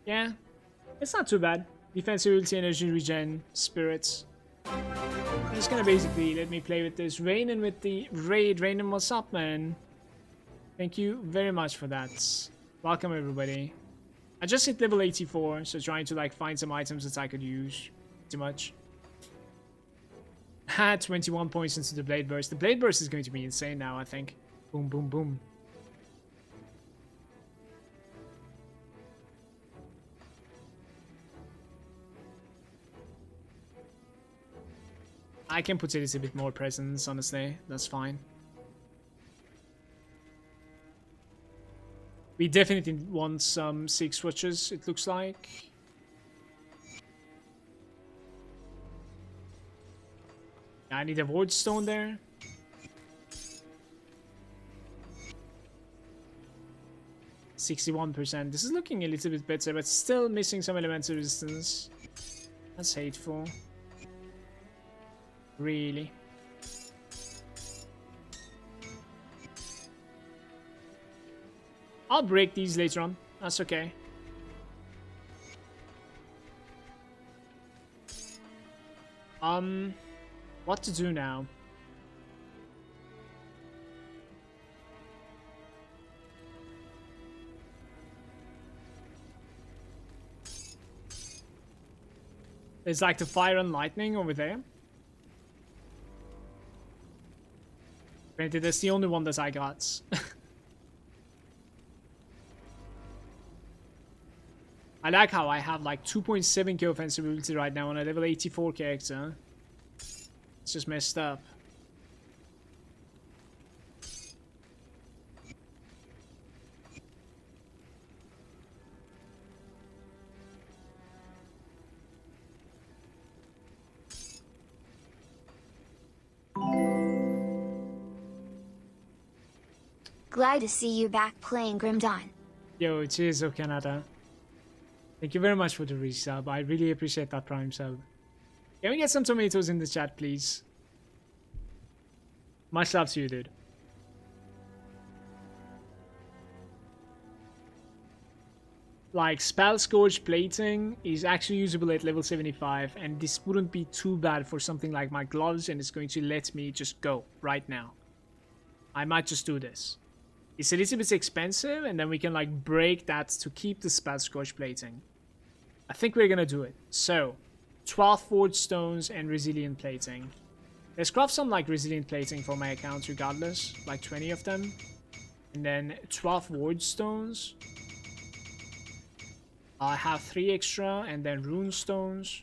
Yeah. It's not too bad. Defensive ability, energy regen, spirits. I'm just gonna basically let me play with this. Rainen with the raid. Rainen, what's up, man? Thank you very much for that. Welcome, everybody. I just hit level 84, so trying to like find some items that I could use. Too much. Had 21 points into the Blade Burst. The Blade Burst is going to be insane now, I think. Boom, boom, boom. I can put it a bit more presence, honestly. That's fine. We definitely want some 6 switches, it looks like. I need a Void Stone there. 61%. This is looking a little bit better, but still missing some elemental resistance. That's hateful. Really. I'll break these later on. That's okay. What to do now? There's like the fire and lightning over there. Granted, that's the only one that I got. I like how I have like 2.7k offensive ability right now on a level 84 character. It's just messed up. Glad to see you back playing Grim Dawn. Yo, cheers, Canada. Thank you very much for the resub. I really appreciate that prime sub. Can we get some tomatoes in the chat, please? Much love to you, dude. Like, Spell Scourge plating is actually usable at level 75, and this wouldn't be too bad for something like my gloves, and it's going to let me just go right now. I might just do this. It's a little bit expensive, and then we can like break that to keep the Spell Scourge plating. I think we're gonna do it. So, 12 Forge Stones and Resilient Plating. Let's craft some like Resilient Plating for my account regardless, like 20 of them. And then 12 Forge Stones. I have 3 extra, and then Rune Stones.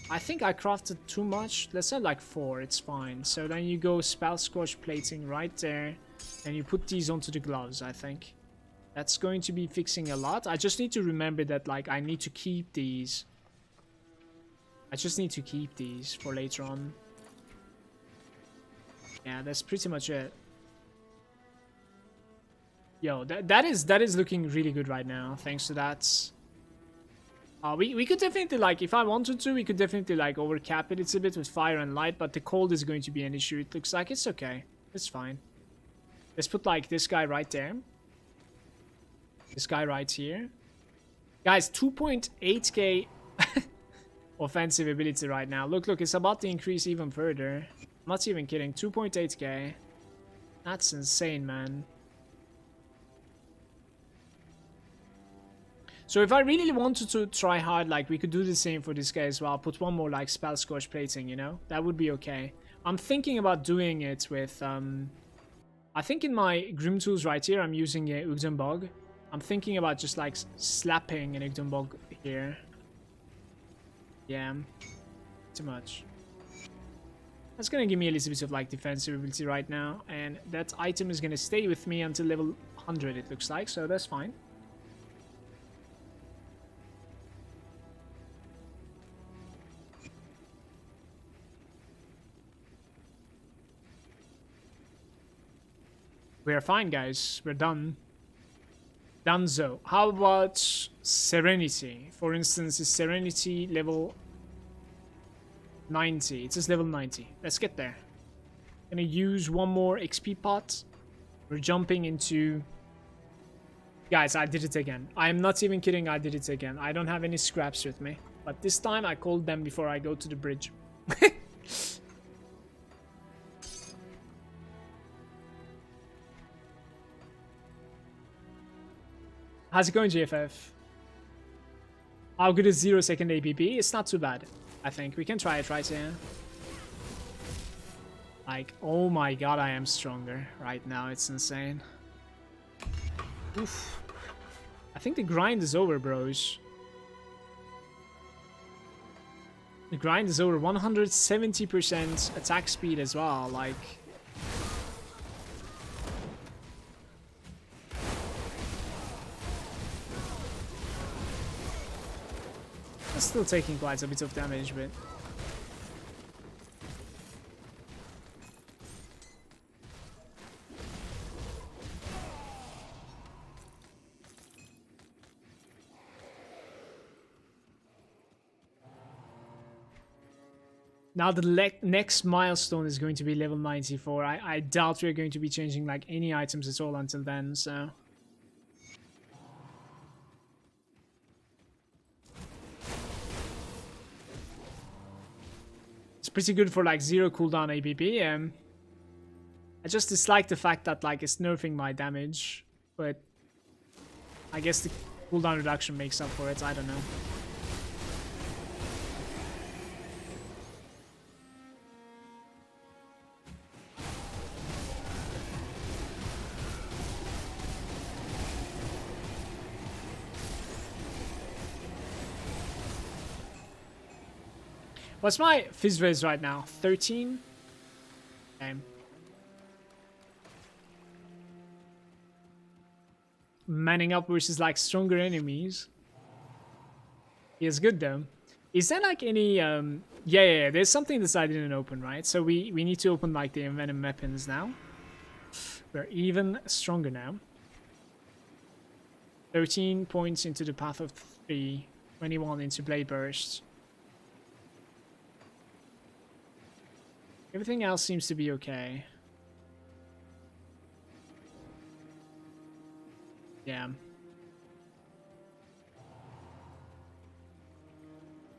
I think I crafted too much. Let's add like 4, it's fine. So then you go Spell Scourge Plating right there. And you put these onto the gloves, I think. That's going to be fixing a lot. I just need to remember that, like, I need to keep these. I just need to keep these for later on. Yeah, that's pretty much it. Yo, that is looking really good right now, thanks to that. We could definitely, like, if I wanted to, we could definitely, like, overcap it. It's a bit with fire and light, but the cold is going to be an issue. It looks like it's okay. It's fine. Let's put, like, this guy right there. This guy right here. Guys, 2.8k offensive ability right now. Look, it's about to increase even further. I'm not even kidding. 2.8k. That's insane, man. So if I really wanted to try hard, like, we could do the same for this guy as well. Put one more, like, Spell Scourge plating, you know? That would be okay. I'm thinking about doing it with, I think in my Grim Tools right here, I'm using a Ugdenbog. I'm thinking about just like slapping an Ugdenbog here. Yeah, too much. That's gonna give me a little bit of like defensive ability right now, and that item is gonna stay with me until level 100, it looks like, so that's fine. We're fine, guys. We're done. Dunzo. How about Serenity? For instance, is Serenity level 90? It says level 90. Let's get there. Gonna use one more XP pot. We're jumping into... Guys, I did it again. I am not even kidding, I did it again. I don't have any scraps with me. But this time I called them before I go to the bridge. How's it going, GFF? How good is 0-second APP? It's not too bad, I think. We can try it right here. Like, oh my god, I am stronger right now. It's insane. Oof. I think the grind is over, bros. The grind is over. 170% attack speed as well. Like... still taking quite a bit of damage, but Now the next milestone is going to be level 94. I doubt we're going to be changing like any items at all until then, so... It's pretty good for like 0 cooldown ABB. I just dislike the fact that like it's nerfing my damage, but I guess the cooldown reduction makes up for it, I don't know. What's my fizz res right now? 13? Okay. Manning up versus like stronger enemies. He is good though. Is there like any yeah, there's something that I didn't open, right? So we need to open like the envenom weapons now. We're even stronger now. 13 points into the path of 3, 21 into blade burst. Everything else seems to be okay. Yeah.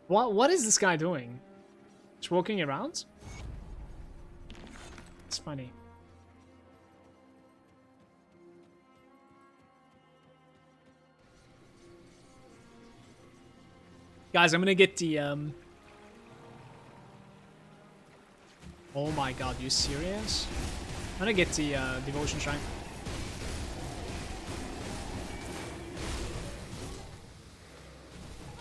What is this guy doing? Just walking around? It's funny. Guys, I'm gonna get the oh my god, you serious? I'm gonna get the devotion shrine.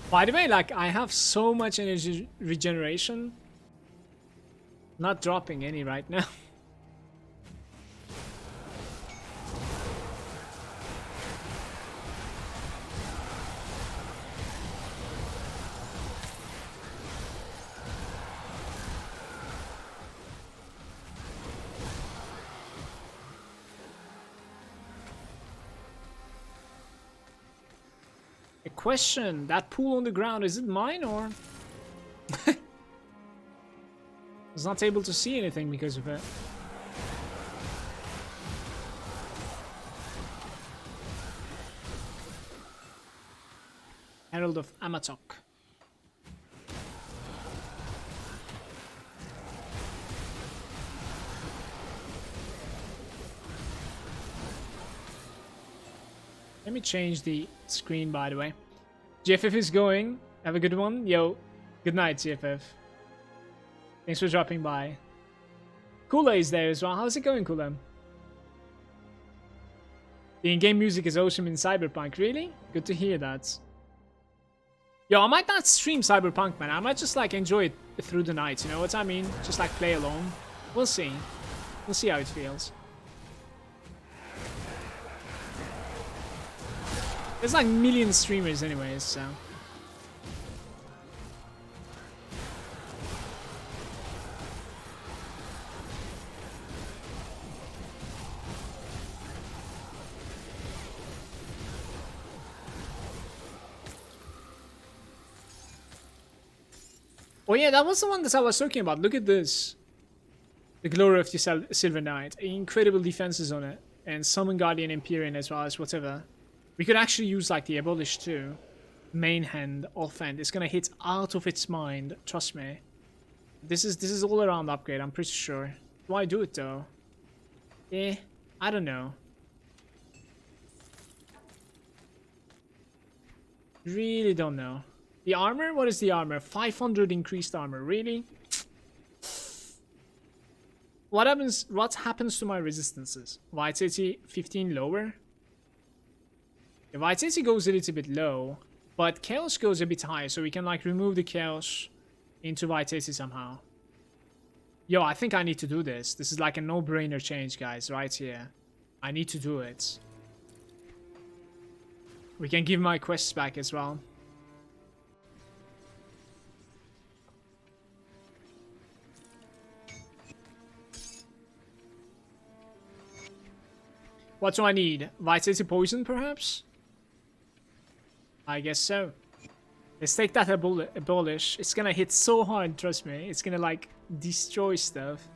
By the way, like, I have so much energy regeneration. Not dropping any right now. Question, that pool on the ground, is it mine or? I was not able to see anything because of it. Herald of Amatok. Let me change the screen, by the way. GFF is going. Have a good one. Yo, good night, GFF. Thanks for dropping by. Kula is there as well. How's it going, Kula? The in-game music is awesome in Cyberpunk. Really? Good to hear that. Yo, I might not stream Cyberpunk, man. I might just like enjoy it through the night. You know what I mean? Just like play alone. We'll see. We'll see how it feels. There's like million streamers anyways, so... Oh yeah, that was the one that I was talking about. Look at this. The Glory of the Silver Knight. Incredible defenses on it. And Summon Guardian Empyrean as well as whatever. We could actually use like the Abolish too. Main hand, offhand. It's gonna hit out of its mind. Trust me. This is all around upgrade, I'm pretty sure. Why do it though? Eh, I don't know. Really don't know. The armor? What is the armor? 500 increased armor, really? What happens to my resistances? Vitality 15 lower? The Vitality goes a little bit low, but Chaos goes a bit higher, so we can like remove the Chaos into Vitality somehow. Yo, I think I need to do this. This is like a no-brainer change, guys, right here. I need to do it. We can give my quests back as well. What do I need? Vitality poison, perhaps? I guess so. Let's take that abolish. It's gonna hit so hard, trust me. It's gonna like destroy stuff.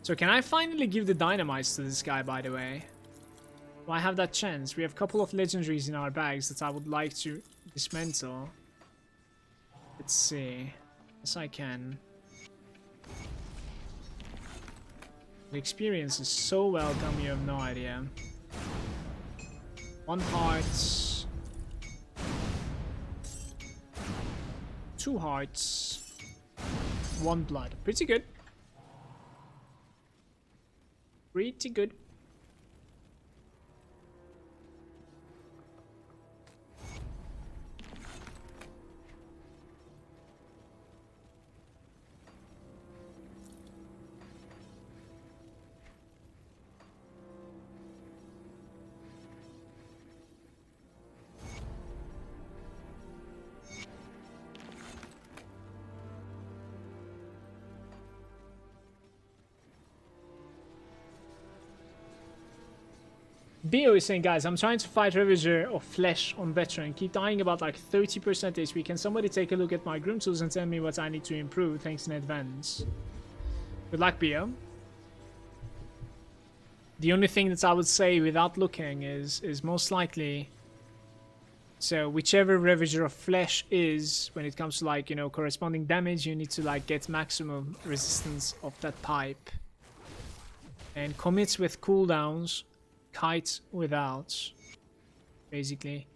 So can I finally give the dynamites to this guy, by the way? Do I have that chance? We have a couple of legendaries in our bags that I would like to dismantle. Let's see. Yes, I can. The experience is so welcome, you have no idea. 1 heart. 2 hearts. 1 blood. Pretty good. Pretty good. Bio is saying, guys, I'm trying to fight Ravager of Flesh on Veteran. Keep dying about like 30% HP. Can somebody take a look at my Groom tools and tell me what I need to improve? Thanks in advance. Good luck, Bio. The only thing that I would say without looking is most likely... So whichever Ravager of Flesh is, when it comes to like, you know, corresponding damage, you need to like get maximum resistance of that type. And commits with cooldowns. Kite without, basically.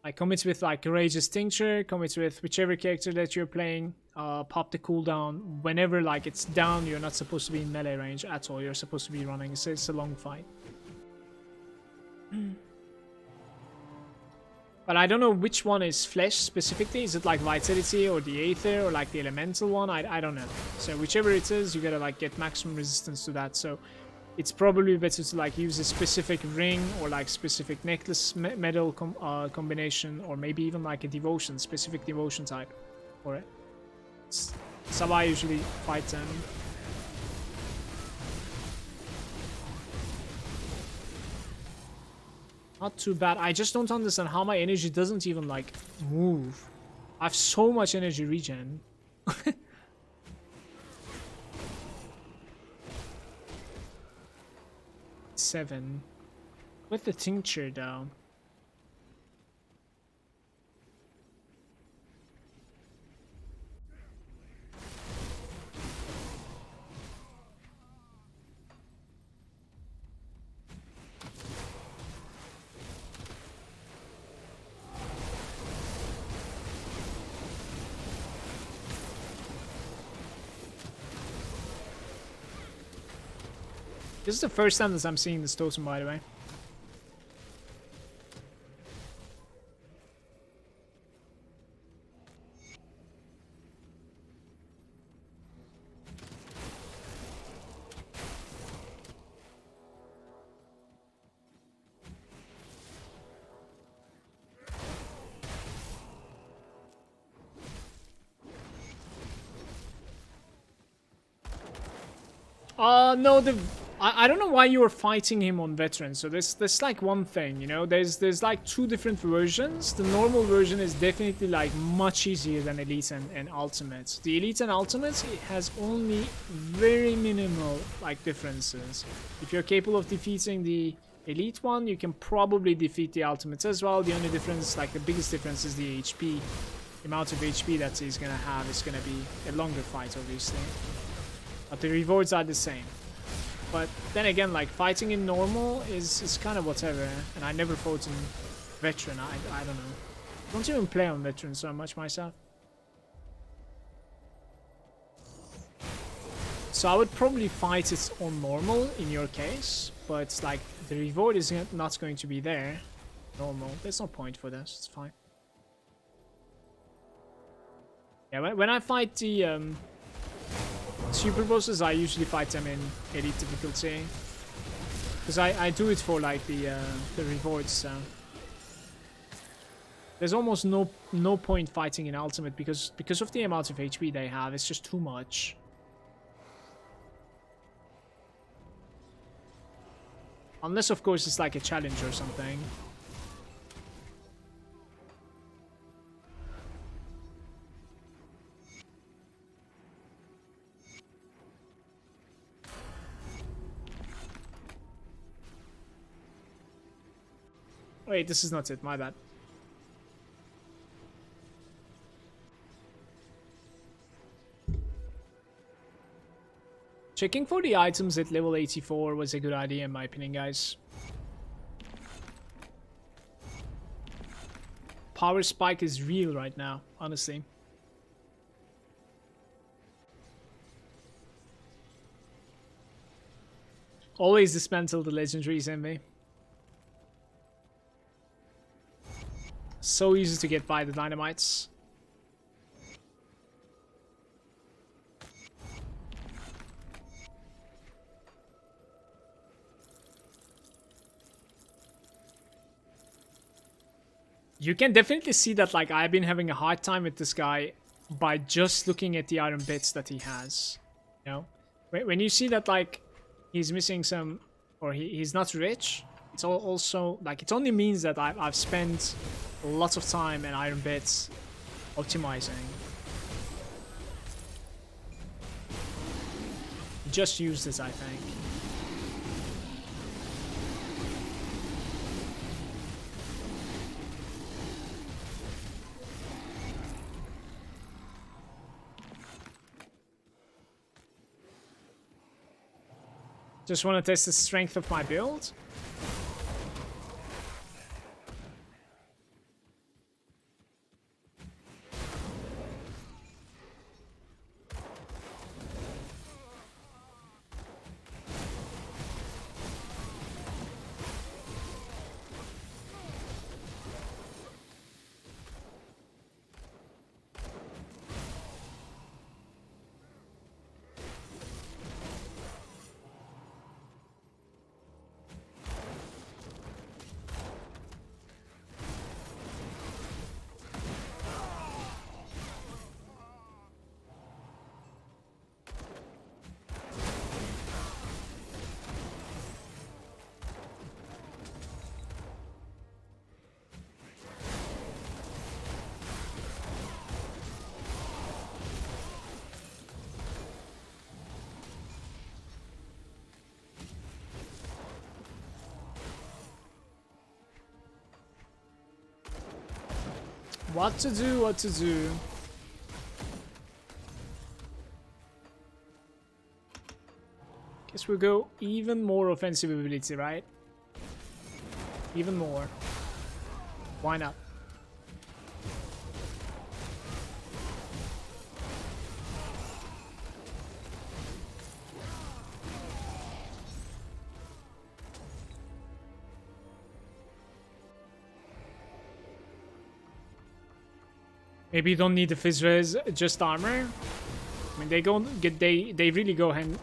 Like commits with like Courageous Tincture, commits with whichever character that you're playing, pop the cooldown. Whenever like it's down, you're not supposed to be in melee range at all, you're supposed to be running, so it's a long fight. But I don't know which one is Flesh specifically, is it like Vitality or the Aether or like the Elemental one, I don't know. So whichever it is, you gotta like get maximum resistance to that, so it's probably better to like use a specific ring or like specific necklace metal combination, or maybe even like a devotion, specific devotion type for it. It's how I usually fight them. Not too bad. I just don't understand how my energy doesn't even like move. I have so much energy regen. 7 with the tincture though. This is the first time that I'm seeing this totem, by the way. No, I don't know why you were fighting him on Veteran. So there's like one thing, you know, there's like 2 different versions. The normal version is definitely like much easier than Elite and Ultimate. The Elite and Ultimate, it has only very minimal like differences. If you're capable of defeating the Elite one, you can probably defeat the Ultimates as well. The only difference, like the biggest difference, is the HP. The amount of HP that he's gonna have is gonna be a longer fight, obviously. But the rewards are the same. But then again, like fighting in normal is kind of whatever, and I never fought in Veteran. I don't know. I don't even play on Veteran so much myself. So I would probably fight it on normal in your case, but like the reward is not going to be there. Normal. There's no point for this. It's fine. Yeah, when I fight the super bosses, I usually fight them in Elite difficulty, because I do it for like the rewards. So there's almost no point fighting in Ultimate because of the amount of HP they have. It's just too much. Unless, of course, it's like a challenge or something. Wait, this is not it. My bad. Checking for the items at level 84 was a good idea in my opinion, guys. Power spike is real right now, honestly. Always dismantle the legendaries in me. So easy to get by the dynamites. You can definitely see that, like, I've been having a hard time with this guy by just looking at the iron bits that he has. You know? When you see that, like, he's missing some, or he's not rich, it's also, like, it only means that I've spent lots of time in iron bits optimizing. Just use this, I think. Just want to test the strength of my build. What to do, what to do. Guess we'll go even more offensive ability, right? Even more. Why not? Maybe you don't need the Fizz Res, just armor. I mean, they really go hand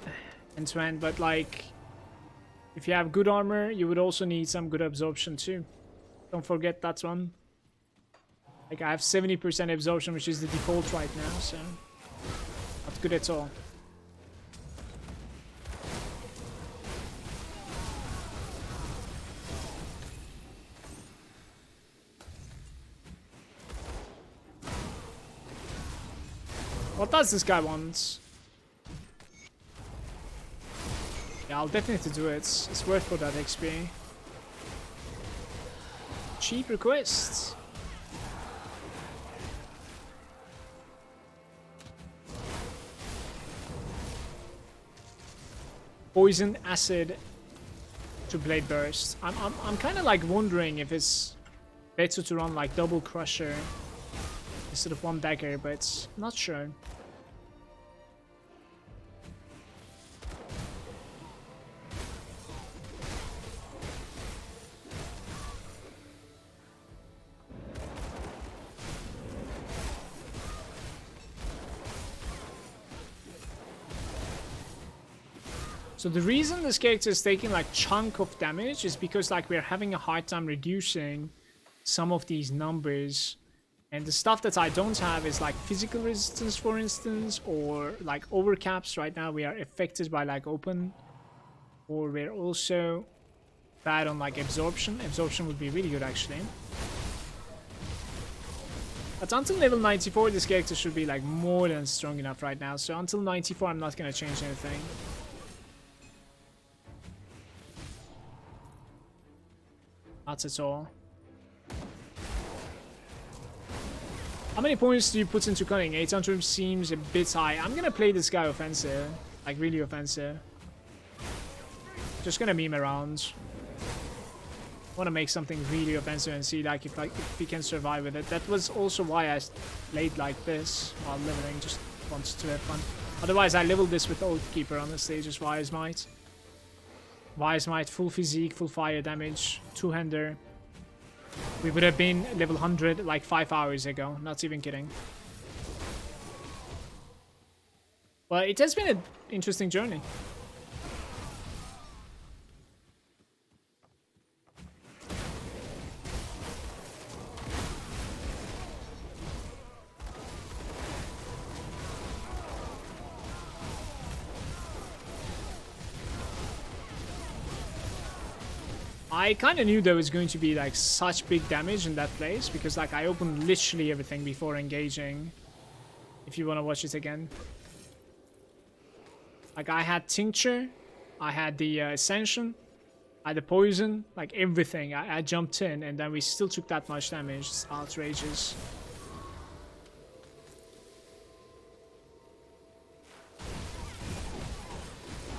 to hand, but like, if you have good armor, you would also need some good absorption too. Don't forget that one. Like, I have 70% absorption, which is the default right now, so not good at all. What does this guy want? Yeah, I'll definitely do it. It's worth for that XP. Cheap requests. Poison acid to blade burst. I'm kind of like wondering if it's better to run like double crusher instead of one dagger, but not sure. So the reason this character is taking like chunk of damage is because like we're having a hard time reducing some of these numbers. And the stuff that I don't have is like physical resistance, for instance, or like overcaps. Right now we are affected by like open, or we're also bad on like absorption. Absorption would be really good actually. But until level 94, this character should be like more than strong enough right now. So until 94, I'm not gonna change anything. Not at all. How many points do you put into cunning? 800 seems a bit high. I'm gonna play this guy offensive. Like really offensive. Just gonna meme around. Want to make something really offensive and see like if we can survive with it. That was also why I played like this while leveling. Just wanted to have fun. Otherwise, I leveled this with Oathkeeper on the stage as Wise Might. Wise Might, full physique, full fire damage, two-hander. We would have been level 100 like 5 hours ago. Not even kidding. But it has been an interesting journey. I kind of knew there was going to be like such big damage in that place because like I opened literally everything before engaging. If you want to watch it again. Like I had Tincture, I had the Ascension, I had the Poison, like everything. I jumped in and then we still took that much damage. It's outrageous.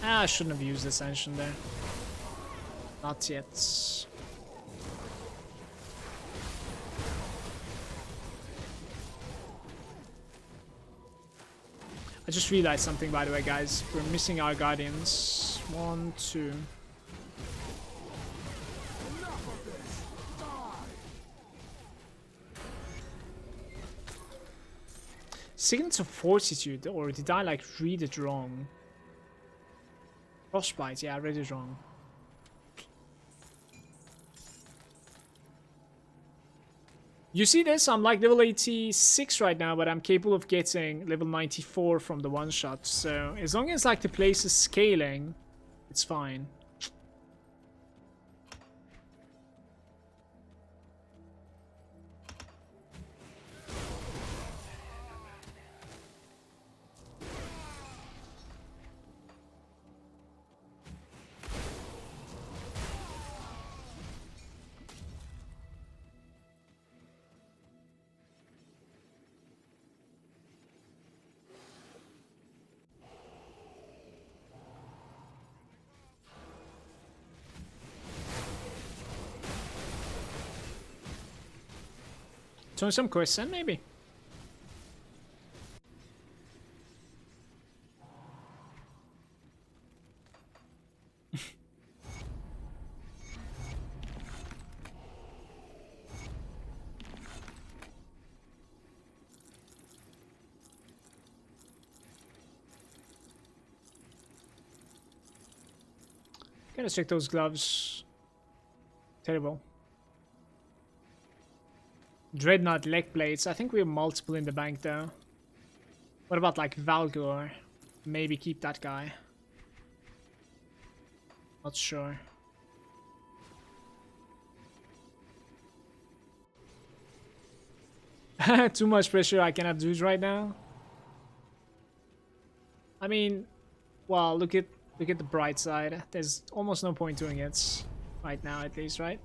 I shouldn't have used Ascension there. Not yet. I just realized something, by the way, guys. We're missing our Guardians. 1, 2. Signals of Fortitude, or did I like read it wrong? Frostbite, yeah, I read it wrong. You see this? I'm like level 86 right now, but I'm capable of getting level 94 from the one shot. So as long as like the place is scaling, it's fine. So some question, maybe. Gotta check those gloves. Terrible. Dreadnought leg plates. I think we have multiple in the bank though. What about like Valgor? Maybe keep that guy. Not sure. Too much pressure, I cannot do it right now. I mean, well, look at the bright side. There's almost no point doing it right now, at least, right?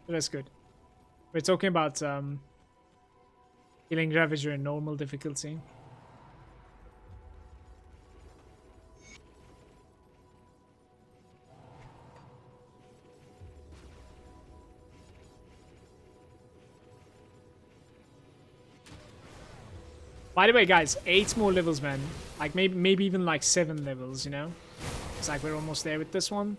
But that's good. We're talking about killing Ravager in normal difficulty. By the way, guys, 8 more levels, man. Like maybe even like 7 levels, you know? It's like we're almost there with this one.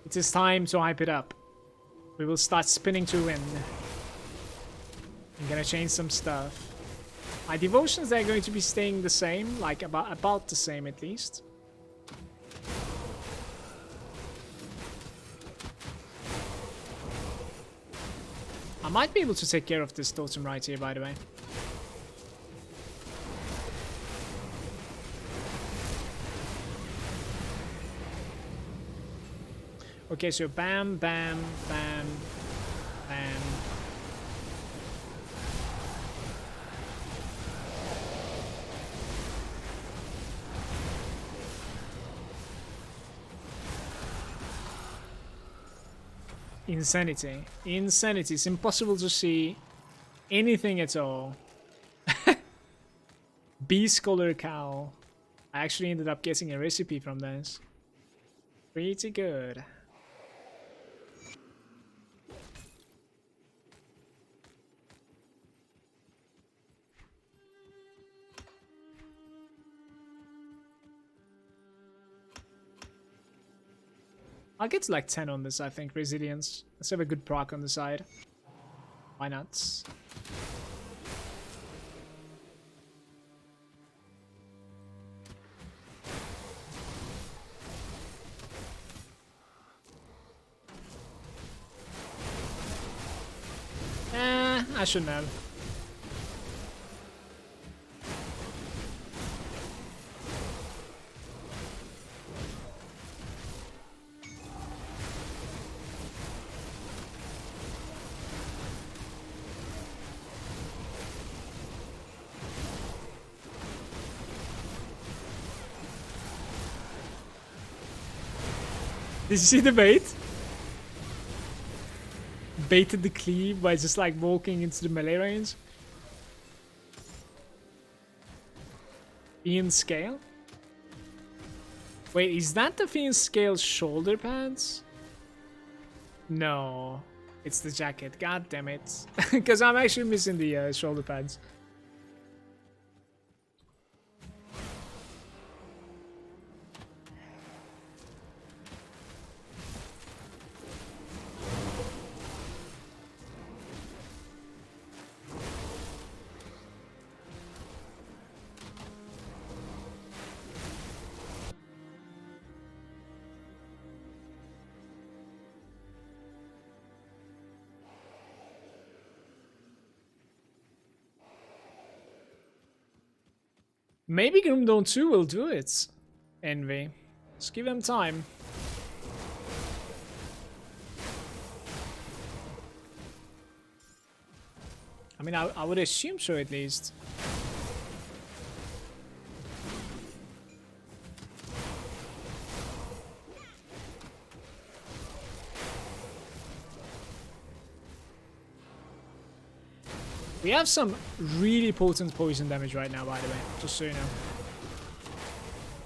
It is time to hype it up. We will start spinning to win. I'm gonna change some stuff. My devotions, they're going to be staying the same, like about the same at least. I might be able to take care of this totem right here, by the way. Okay, so bam, bam, bam, bam. Insanity. Insanity. It's impossible to see anything at all. Beast color cow. I actually ended up getting a recipe from this. Pretty good. I'll get to like 10 on this, I think, resilience. Let's have a good proc on the side. Why not? I shouldn't have. Did you see the bait? Baited the cleave by just like walking into the melee range. Fiend scale? Wait, is that the Fiend scale shoulder pads? No, it's the jacket. God damn it. Because I'm actually missing the shoulder pads. Maybe Grimdawn 2 will do it. Envy. Just give him time. I mean, I would assume so at least. We have some really potent poison damage right now, by the way, just so you know.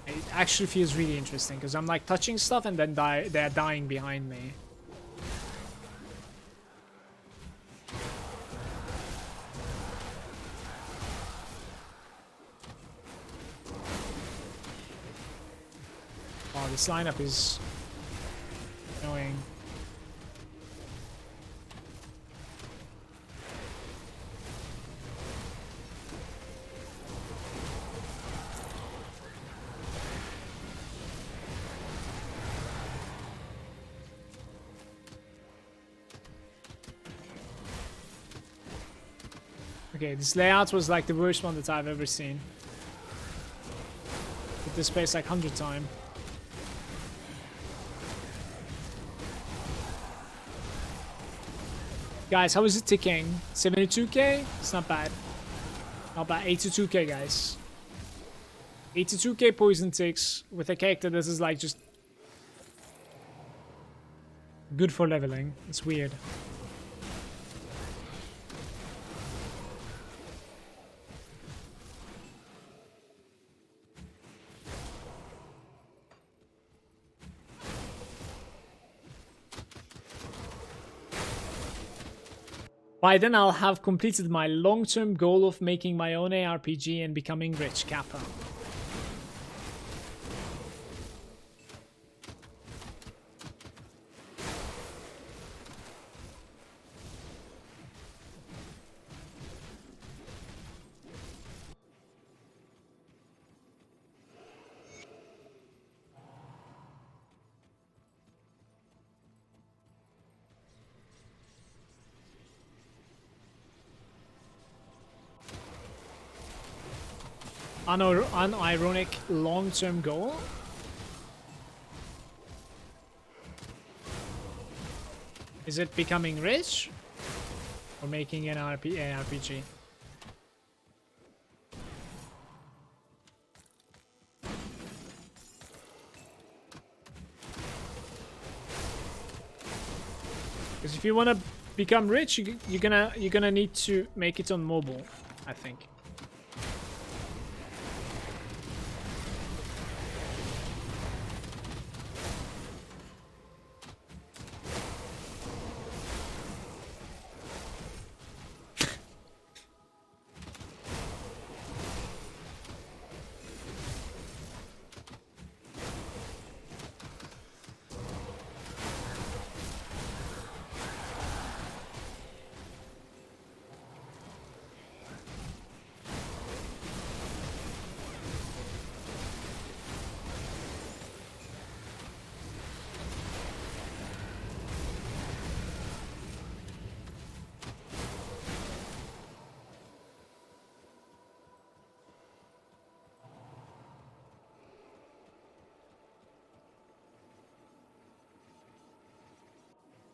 It actually feels really interesting, because I'm like touching stuff and then they're dying behind me. Oh, this lineup is annoying. Okay, this layout was like the worst one that I've ever seen. Hit this space like 100 times. Guys, how is it ticking? 72k? It's not bad. Not bad. 82k, guys. 82k poison ticks with a character that is like just good for leveling. It's weird. By then I'll have completed my long-term goal of making my own ARPG and becoming rich, Kappa. Unironic long-term goal? Is it becoming rich? Or making an RPG? Because if you want to become rich, you're gonna need to make it on mobile, I think.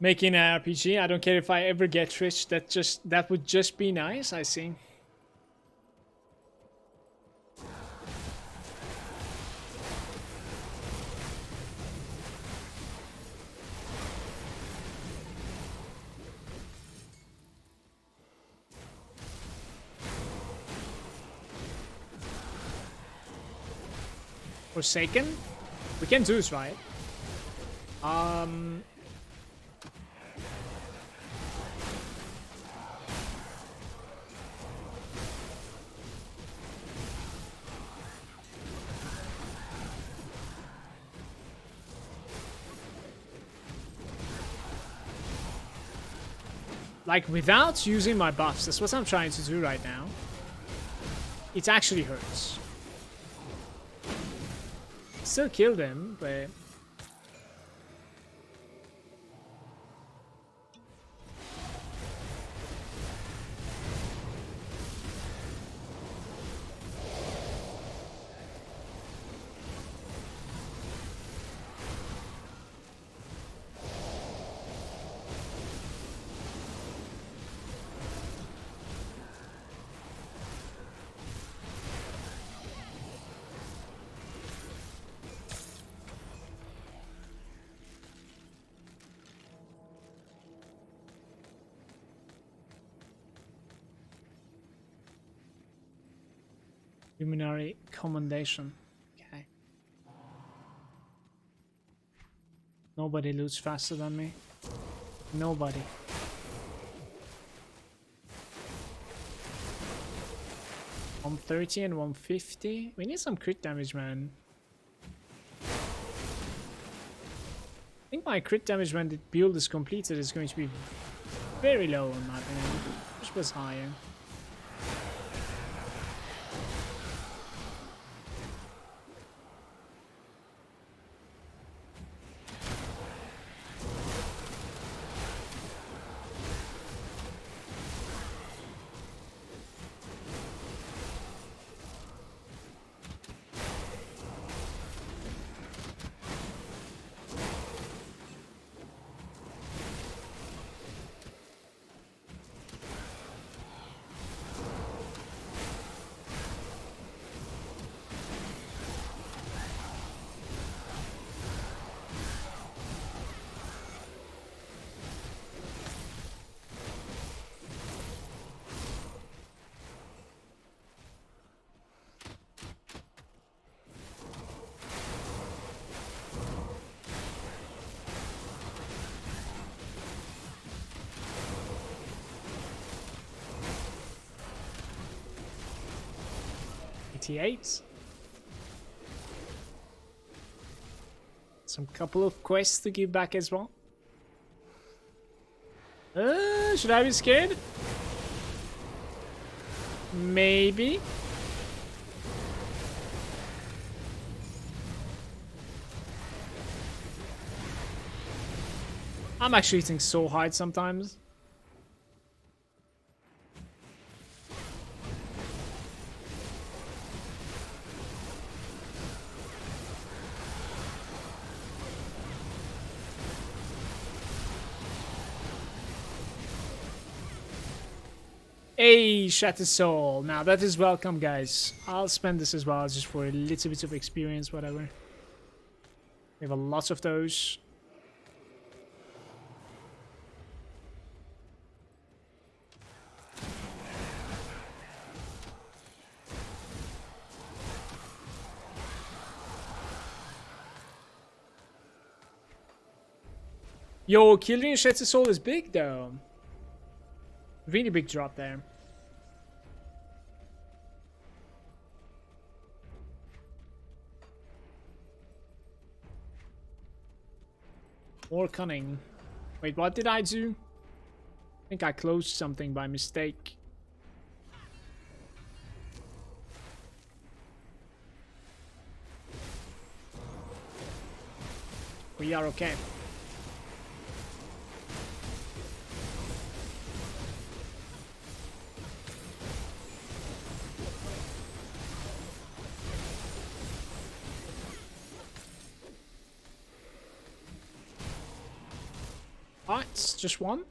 Making an RPG. I don't care if I ever get rich. That would just be nice. I see. Forsaken? We can Zeus, right? Like, without using my buffs, that's what I'm trying to do right now. It actually hurts. Still killed him, but... Luminary Commendation. Okay. Nobody loots faster than me. Nobody. On 30 and 150. We need some crit damage, man. I think my crit damage when the build is completed is going to be very low in my opinion. Which was higher. Some couple of quests to give back as well. Should I be scared? Maybe. I'm actually hitting so hard sometimes. Hey, Shattered Soul. Now that is welcome, guys. I'll spend this as well, just for a little bit of experience, whatever. We have a lot of those. Yo, killing Shattered Soul is big, though. Really big drop there. More cunning. Wait, what did I do? I think I closed something by mistake. We are okay. Alright, just one.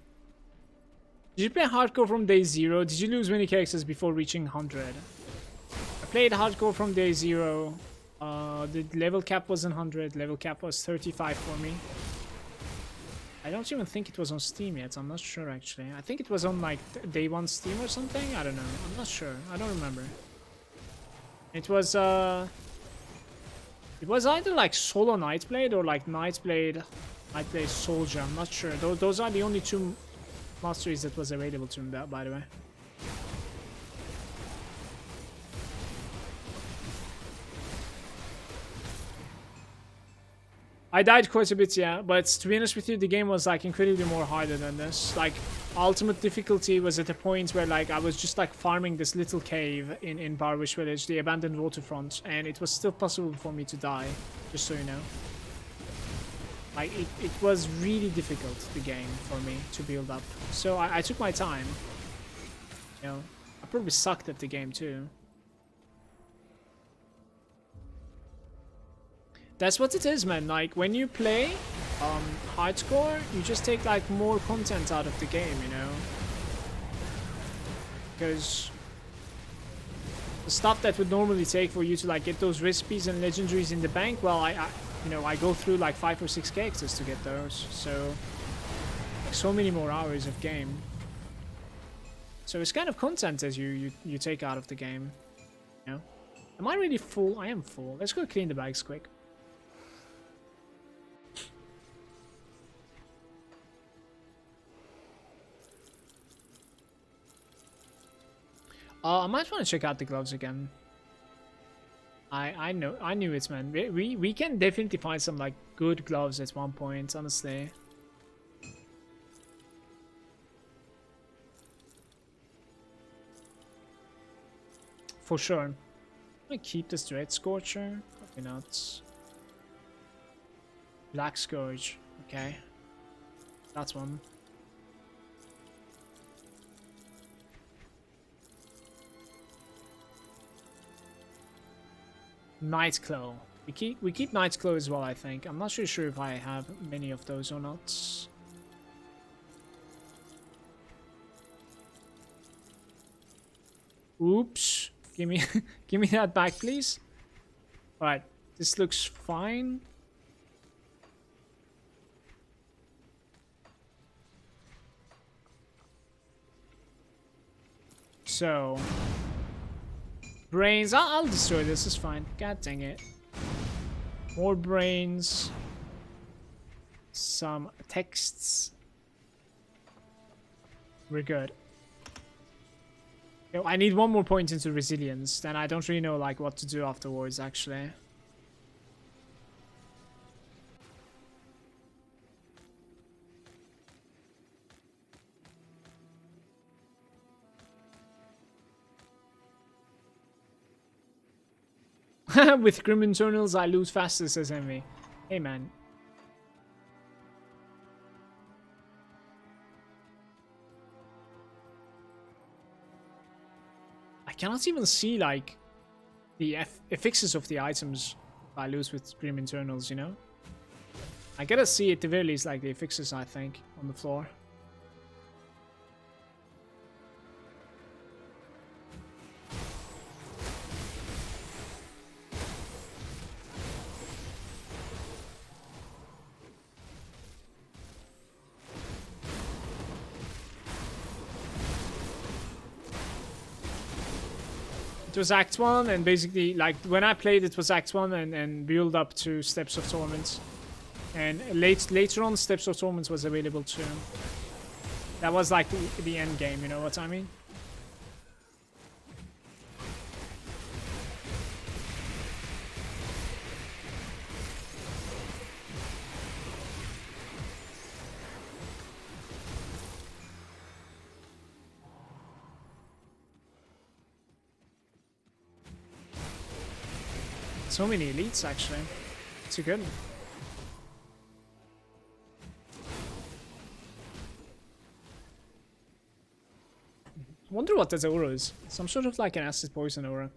Did you play hardcore from day 0? Did you lose many characters before reaching 100? I played hardcore from day 0. The level cap wasn't 100. Level cap was 35 for me. I don't even think it was on Steam yet. I'm not sure, actually. I think it was on, like, day 1 Steam or something. I don't know. I'm not sure. I don't remember. It was either, like, solo Nightblade or, like, Nightblade Soldier. I'm not sure. Those are the only 2 masteries that was available to me, by the way. I died quite a bit, yeah, but to be honest with you, the game was like incredibly more harder than this. Like, ultimate difficulty was at a point where like I was just like farming this little cave in Barwish Village, the abandoned waterfront, and it was still possible for me to die, just so you know. Like, it was really difficult, the game, for me to build up. So I took my time. You know, I probably sucked at the game too. That's what it is, man. Like, when you play hardcore, you just take like more content out of the game, you know? Because the stuff that would normally take for you to like get those recipes and legendaries in the bank, well, you know, I go through like 5 or 6 characters to get those. So, like, so many more hours of game. So it's kind of content as you take out of the game, you know? Am I really full? I am full. Let's go clean the bags quick. I might want to check out the gloves again. I knew it, man. We can definitely find some like good gloves at one point, honestly. For sure. I'm gonna keep this Dread Scorcher. Probably not. Black Scourge. Okay. That's one. Nightclaw. We keep Nightclaw as well, I think. I'm not really sure if I have many of those or not. Oops. Give me give me that back, please. Alright. This looks fine. So brains. I'll destroy this. It's fine. God dang it. More brains. Some texts. We're good. Yo, I need one more point into resilience. Then I don't really know like what to do afterwards, actually. With Grim Internals, I lose faster, says Envy. Hey, man. I cannot even see, like, the affixes of the items I lose with Grim Internals, you know? I gotta see at the very least, like, the affixes, I think, on the floor. It was Act 1, and basically, like, when I played, it was Act 1 and build up to Steps of Torment. And later on, Steps of Torment was available too. That was like the end game, you know what I mean? So many elites, actually. It's good. Wonder what that aura is. Some sort of like an acid poison aura.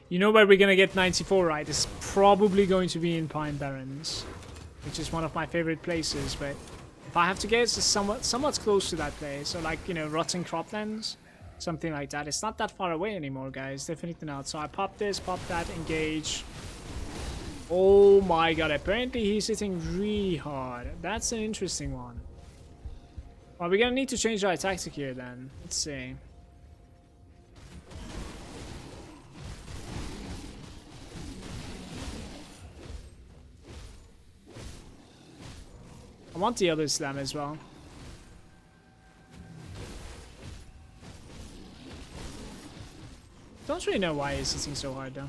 You know where we're gonna get 94, right? It's probably going to be in Pine Barrens, which is one of my favorite places. But if I have to guess, it's somewhat close to that place. So like, you know, Rotten Croplands, something like that. It's not that far away anymore, guys. Definitely not. So I pop this, pop that, engage. Oh my god! Apparently he's hitting really hard. That's an interesting one. Well, we're gonna need to change our tactic here then. Let's see. I want the other slam as well. Don't really know why he's hitting so hard though.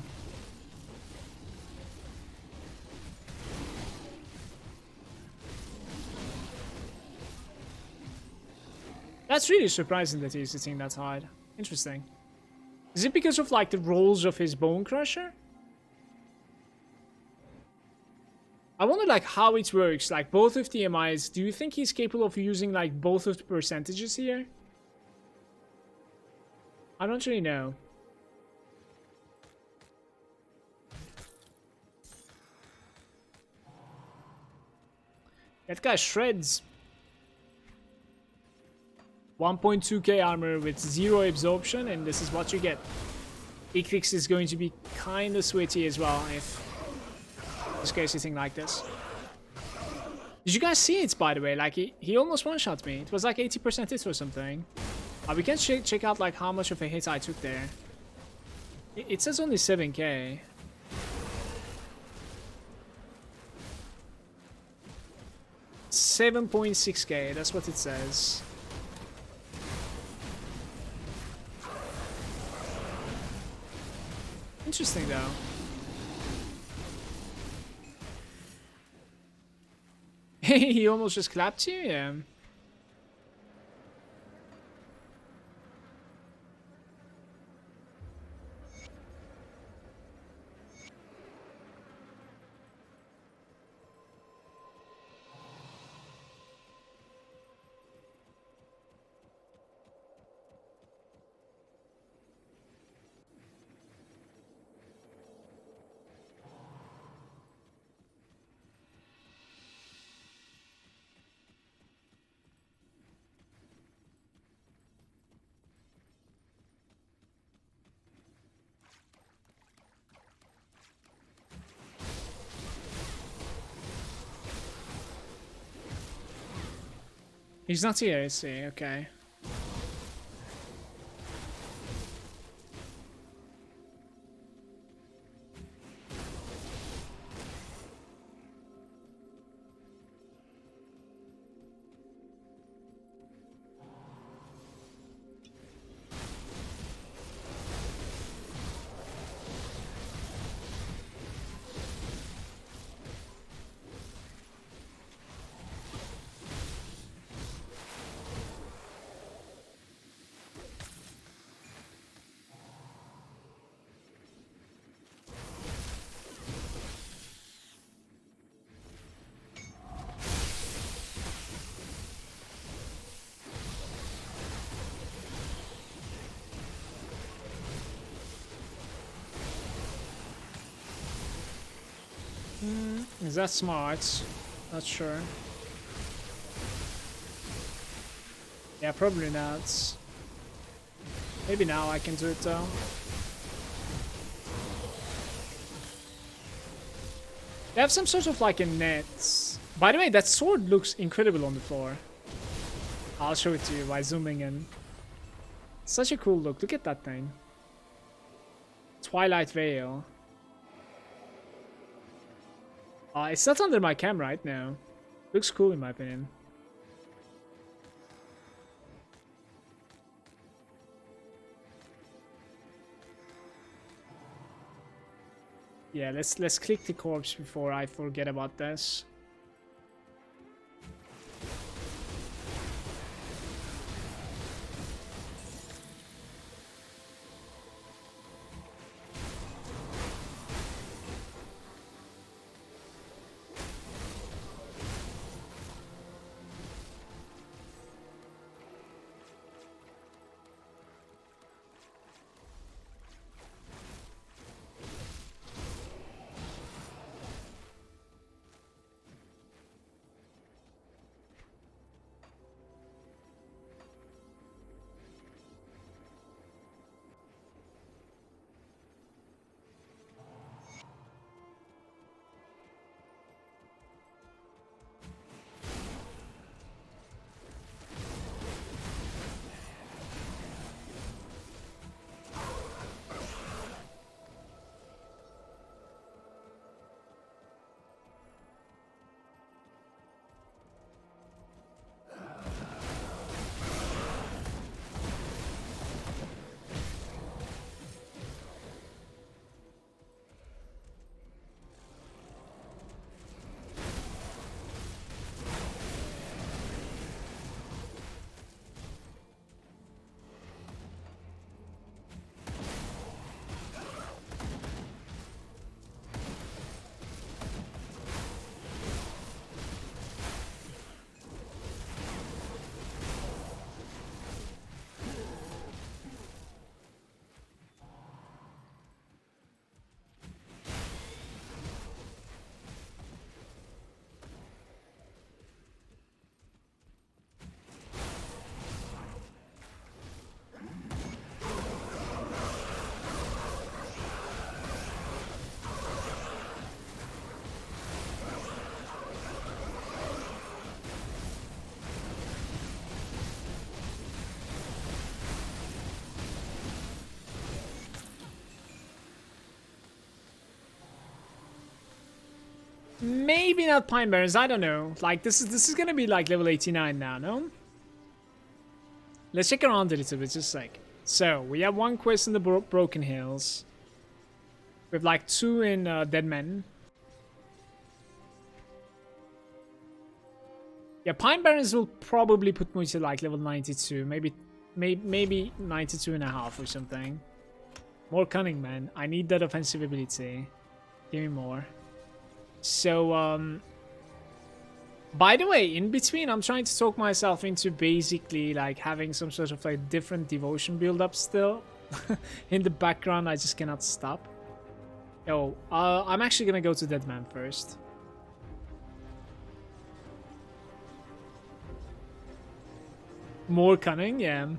That's really surprising that he's hitting that hard. Interesting. Is it because of like the rolls of his Bone Crusher? I wonder like how it works, like both of the MIs. Do you think he's capable of using like both of the percentages here? I don't really know. That guy shreds. 1.2k armor with 0 absorption, and this is what you get. Ictrix is going to be kind of sweaty as well if this guy's hitting like this. Did you guys see it, by the way? Like, he almost one-shot me. It was like 80% hit or something. We can check out like how much of a hit I took there. It says only 7k. $7.6k, that's what it says. Interesting though. He almost just clapped you? Yeah. He's not here, is he? Okay. that smart? Not sure. Yeah, probably not. Maybe now I can do it though. They have some sort of like a net. By the way, that sword looks incredible on the floor. I'll show it to you by zooming in. Such a cool look. Look at that thing. Twilight Veil. It's not under my cam right now. Looks cool in my opinion. Yeah, let's click the corpse before I forget about this. Maybe not Pine Barrens, I don't know. Like this is gonna be like level 89 now, no? Let's check around a little bit, just like. So we have one quest in the Broken Hills. We have like 2 in Dead Men. Yeah, Pine Barrens will probably put me to like level 92, maybe 92 and a half or something. More cunning, man. I need that offensive ability. Give me more. So, by the way, in between, I'm trying to talk myself into basically like having some sort of like different devotion build up still. In the background, I just cannot stop. Yo, I'm actually gonna go to Dead Man first. More cunning, yeah.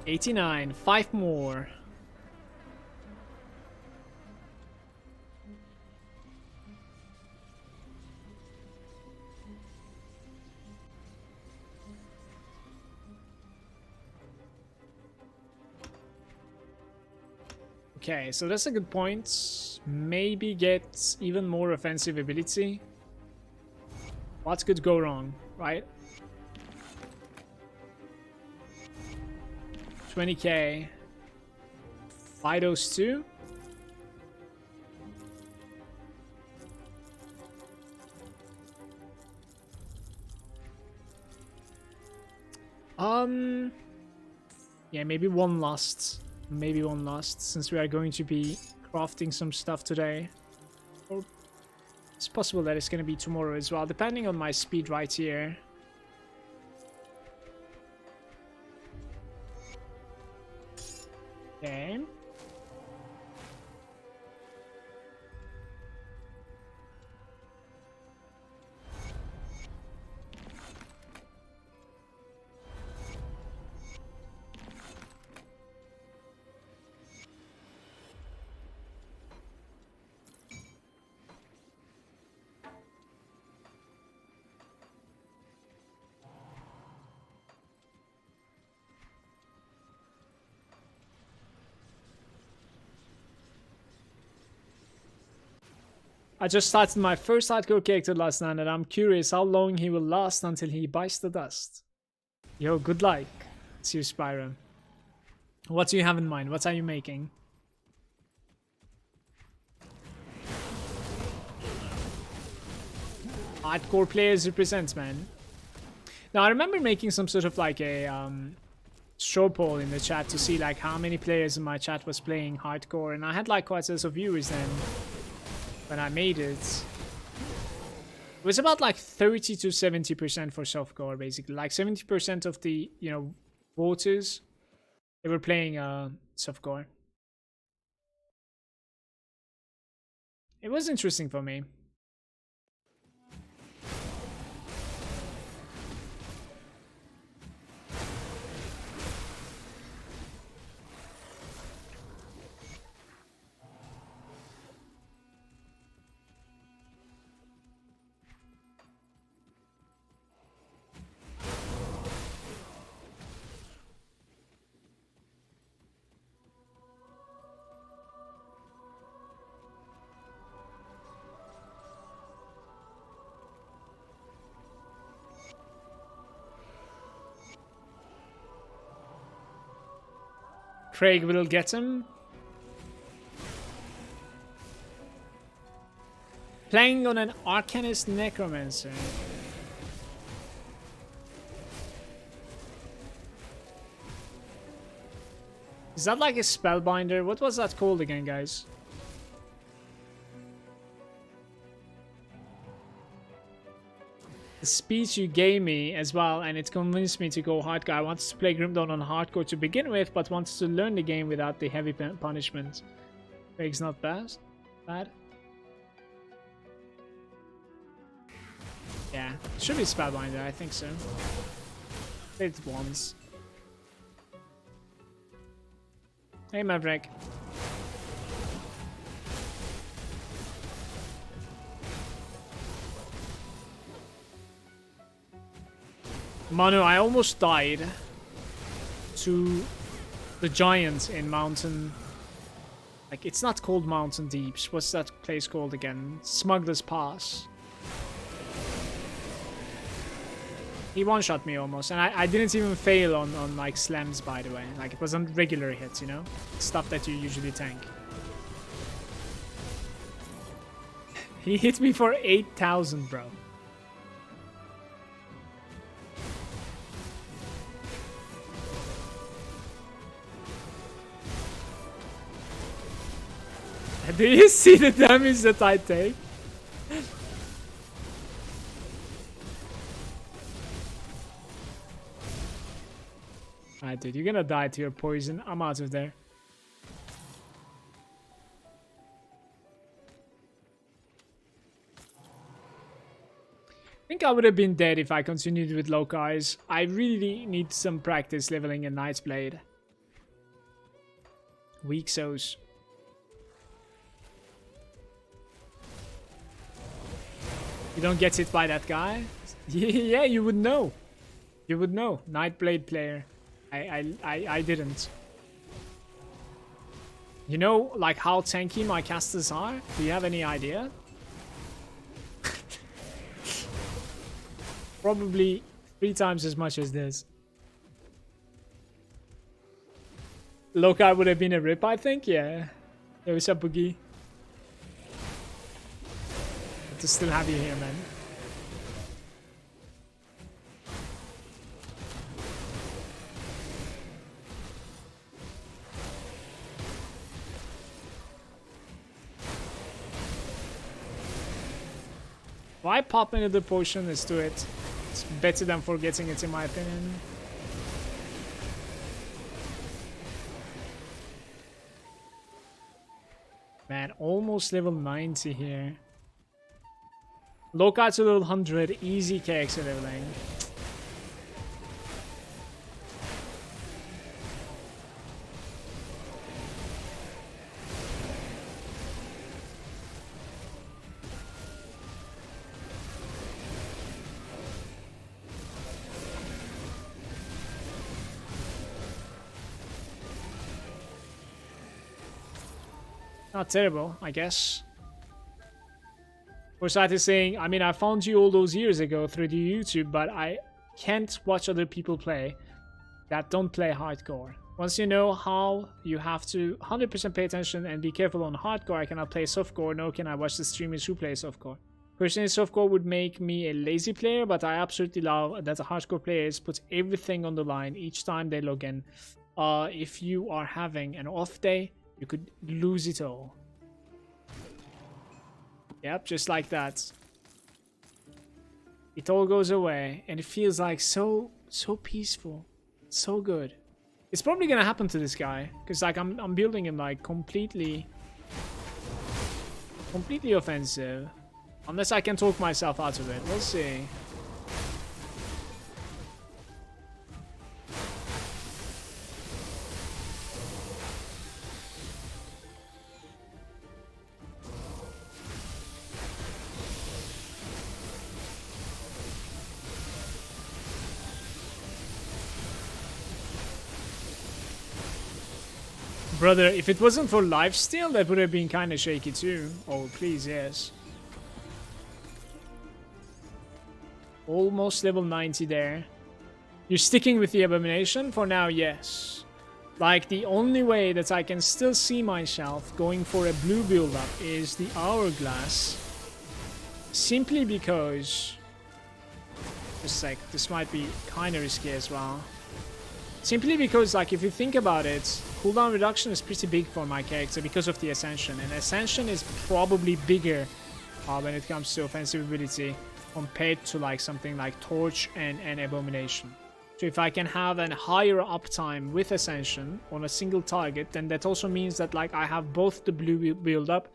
$89, 5 more. Okay, so that's a good point. Maybe get even more offensive ability. What could go wrong, right? 20k. Buy those 2. Yeah, maybe one last. Maybe one last, since we are going to be crafting some stuff today. Or it's possible that it's going to be tomorrow as well, depending on my speed right here. Okay. I just started my first hardcore character last night and I'm curious how long he will last until he bites the dust. Yo, good luck. It's you, Spyro. What do you have in mind? What are you making? Hardcore players represent, man. Now, I remember making some sort of like a straw poll in the chat to see like how many players in my chat was playing hardcore, and I had like quite a lot of viewers then when I made it. It was about like 30 to 70% for softcore, basically. Like 70% of the, you know, voters, they were playing softcore. It was interesting for me. Craig will get him. Playing on an Arcanist Necromancer. Is that like a Spellbinder? What was that called again, guys? The speech you gave me as well, and it convinced me to go hardcore. I wanted to play Grim Dawn on hardcore to begin with, but wanted to learn the game without the heavy punishment. Craig's not bad. Yeah, should be Spellbinder, I think so. Played it once. Hey, Maverick. Manu, I almost died to the giant in Mountain. Like, it's not called Mountain Deeps. What's that place called again? Smuggler's Pass. He one-shot me almost, and I didn't even fail on like slams, by the way. Like, it was on regular hits, you know? Stuff that you usually tank. He hit me for 8,000, bro. Do you see the damage that I take? Alright, dude, you're gonna die to your poison. I'm out of there. I think I would have been dead if I continued with Locais. I really need some practice leveling a Knight's Blade. Weak souls. You don't get hit by that guy? Yeah, you would know. You would know. Nightblade player. I didn't. You know, like, how tanky my casters are? Do you have any idea? Probably 3 times as much as this. Lokai would have been a rip, I think. Yeah. Hey, what's up, Boogie? Good to still have you here, man. Why pop another potion? Let's do it. It's better than forgetting it, in my opinion. Man, almost level 90 here. Low cards to level 100, easy KX leveling. Not terrible, I guess. Forsat is saying, I mean, I found you all those years ago through the YouTube, but I can't watch other people play that don't play hardcore. Once you know how, you have to 100% pay attention and be careful on hardcore. I cannot play softcore, nor can I watch the streamers who play softcore. Personally, softcore would make me a lazy player, but I absolutely love that the hardcore players put everything on the line each time they log in. If you are having an off day, you could lose it all. Yep, just like that. It all goes away, and it feels like so peaceful, so good. It's probably gonna happen to this guy, because like I'm building him like completely offensive, unless I can talk myself out of it. We'll see. Brother, if it wasn't for lifesteal, that would have been kind of shaky too. Oh, please, yes. Almost level 90 there. You're sticking with the Abomination? For now, yes. Like, the only way that I can still see myself going for a blue build-up is the Hourglass. Simply because... Just like, this might be kind of risky as well. Simply because, like, if you think about it, cooldown reduction is pretty big for my character because of the Ascension. And Ascension is probably bigger when it comes to offensive ability compared to, like, something like Torch and Abomination. So if I can have a higher uptime with Ascension on a single target, then that also means that, like, I have both the blue build-up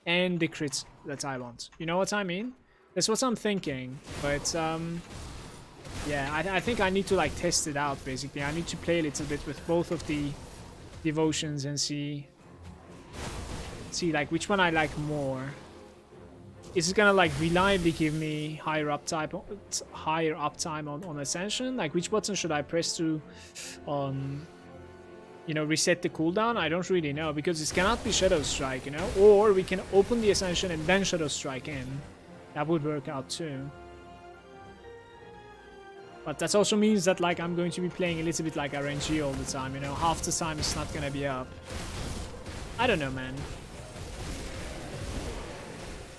and the crits that I want. You know what I mean? That's what I'm thinking. But, yeah, I think I need to like test it out basically. I need to play a little bit with both of the devotions and see like which one I like more. Is it gonna like reliably give me higher uptime on Ascension? Like which button should I press to you know, reset the cooldown? I don't really know, because it cannot be Shadow Strike, you know? Or we can open the Ascension and then Shadow Strike in. That would work out too. But that also means that like I'm going to be playing a little bit like RNG all the time, you know, half the time it's not gonna be up. I don't know, man.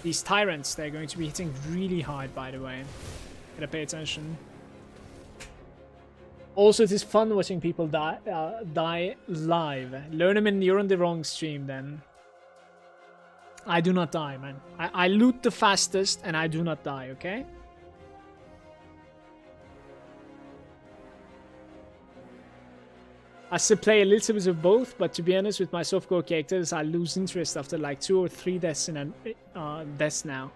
These tyrants, they're going to be hitting really hard, by the way. Gotta pay attention. Also, it is fun watching people die live. Learn you're on the wrong stream then. I do not die, man. I loot the fastest and I do not die, okay? I still play a little bit of both, but to be honest, with my softcore characters, I lose interest after like 2 or 3 deaths in deaths now.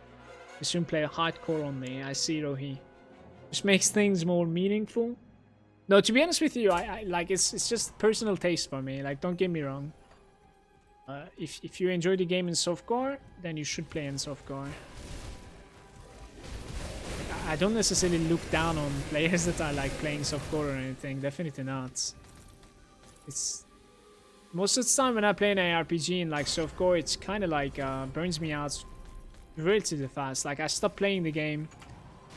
I soon play hardcore only. I see Rohi, which makes things more meaningful. No, to be honest with you, I like it's just personal taste for me. Like, don't get me wrong. If you enjoy the game in softcore, then you should play in softcore. I don't necessarily look down on players that are like playing softcore or anything. Definitely not. It's most of the time when I play an ARPG in like softcore, it's kind of like burns me out relatively fast. Like I stop playing the game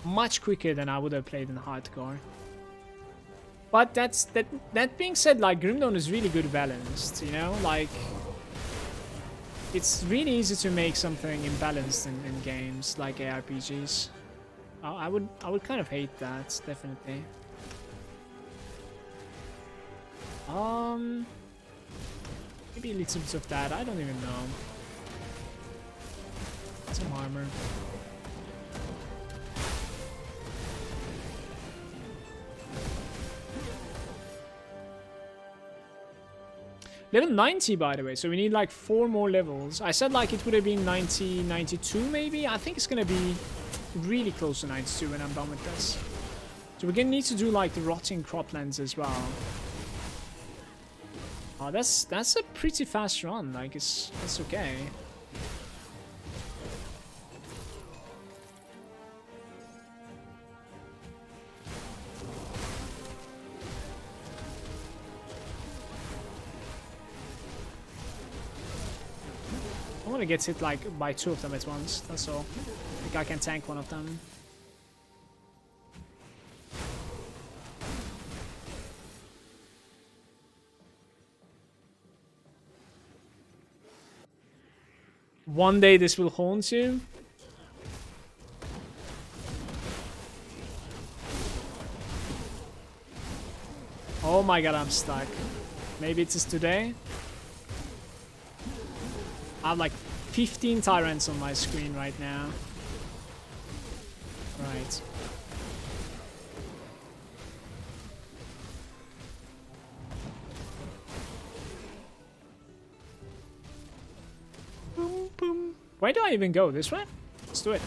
much quicker than I would have played in hardcore. But that being said, like Grim Dawn is really good balanced, you know, like it's really easy to make something imbalanced in games like ARPGs. I would kind of hate that, definitely. Maybe a little bit of that. I don't even know. Some armor. Level 90, by the way, so we need like 4 more levels. I said like it would have been 90, 92 maybe. I think it's gonna be really close to 92 when I'm done with this. So we're gonna need to do like the rotting croplands as well. Oh, that's a pretty fast run. Like it's okay. I want to get hit like by 2 of them at once. That's all. I think I can tank one of them. One day this will haunt you. Oh my god, I'm stuck. Maybe it is today. I have like 15 tyrants on my screen right now. Right. Boom, boom. Where do I even go? This way? Let's do it.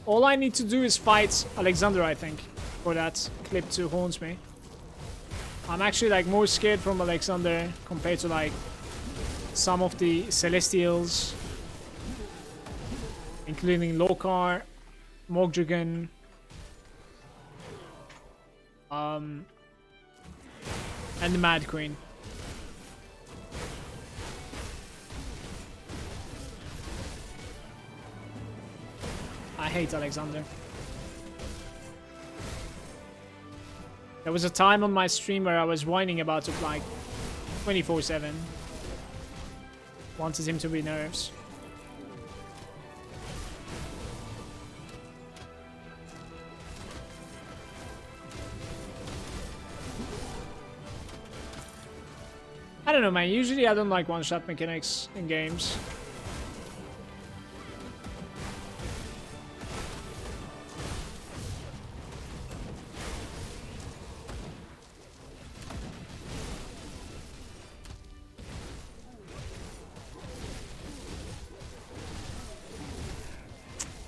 All I need to do is fight Alexander, I think, for that clip to haunt me. I'm actually like more scared from Alexander compared to like some of the Celestials, including Lokar, Mogdragon, and the Mad Queen. I hate Alexander. There was a time on my stream where I was whining about it like 24/7. Wanted him to be nerfs. I don't know, man. Usually I don't like one-shot mechanics in games.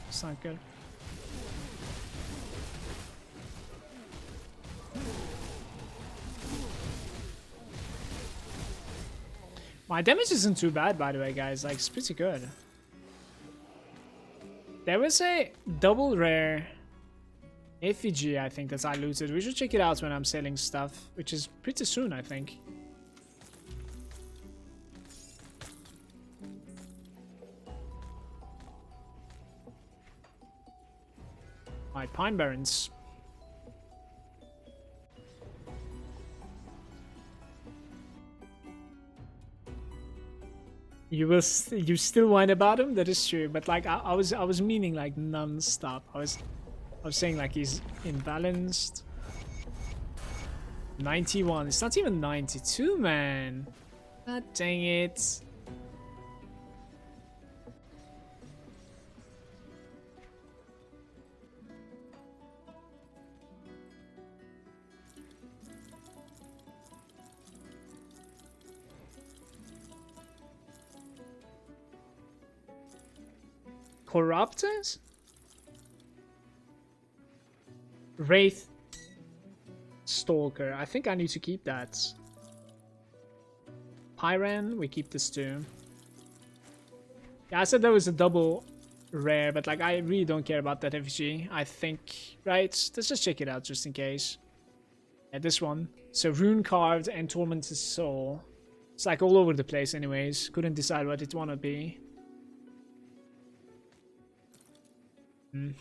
It's not good. My damage isn't too bad, by the way, guys. Like, it's pretty good. There was a double rare effigy, I think, that I looted. We should check it out when I'm selling stuff, which is pretty soon, I think. My Pine Barrens. You still whine about him? That is true, but like I was meaning like non-stop. I was saying like he's imbalanced. 91. It's not even 92, man. God dang it. Corruptors? Wraith Stalker. I think I need to keep that. Pyran, we keep this too. Yeah, I said there was a double rare, but like I really don't care about that FG. I think, right? Let's just check it out just in case. Yeah, this one. So Rune Carved and Tormented Soul. It's like all over the place anyways. Couldn't decide what it wanna be. We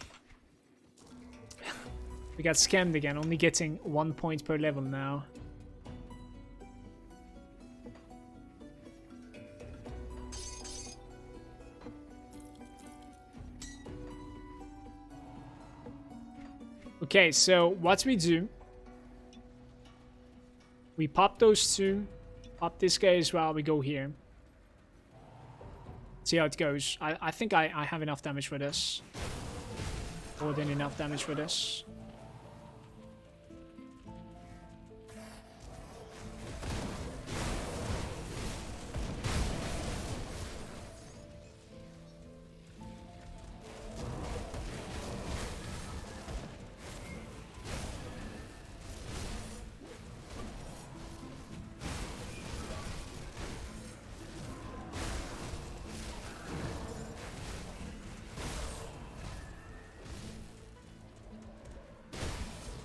got scammed again, only getting 1 point per level now. Okay, so what we do, we pop those two, pop this guy as well, we go here. See how it goes. I think I have enough damage for this. More than enough damage for this.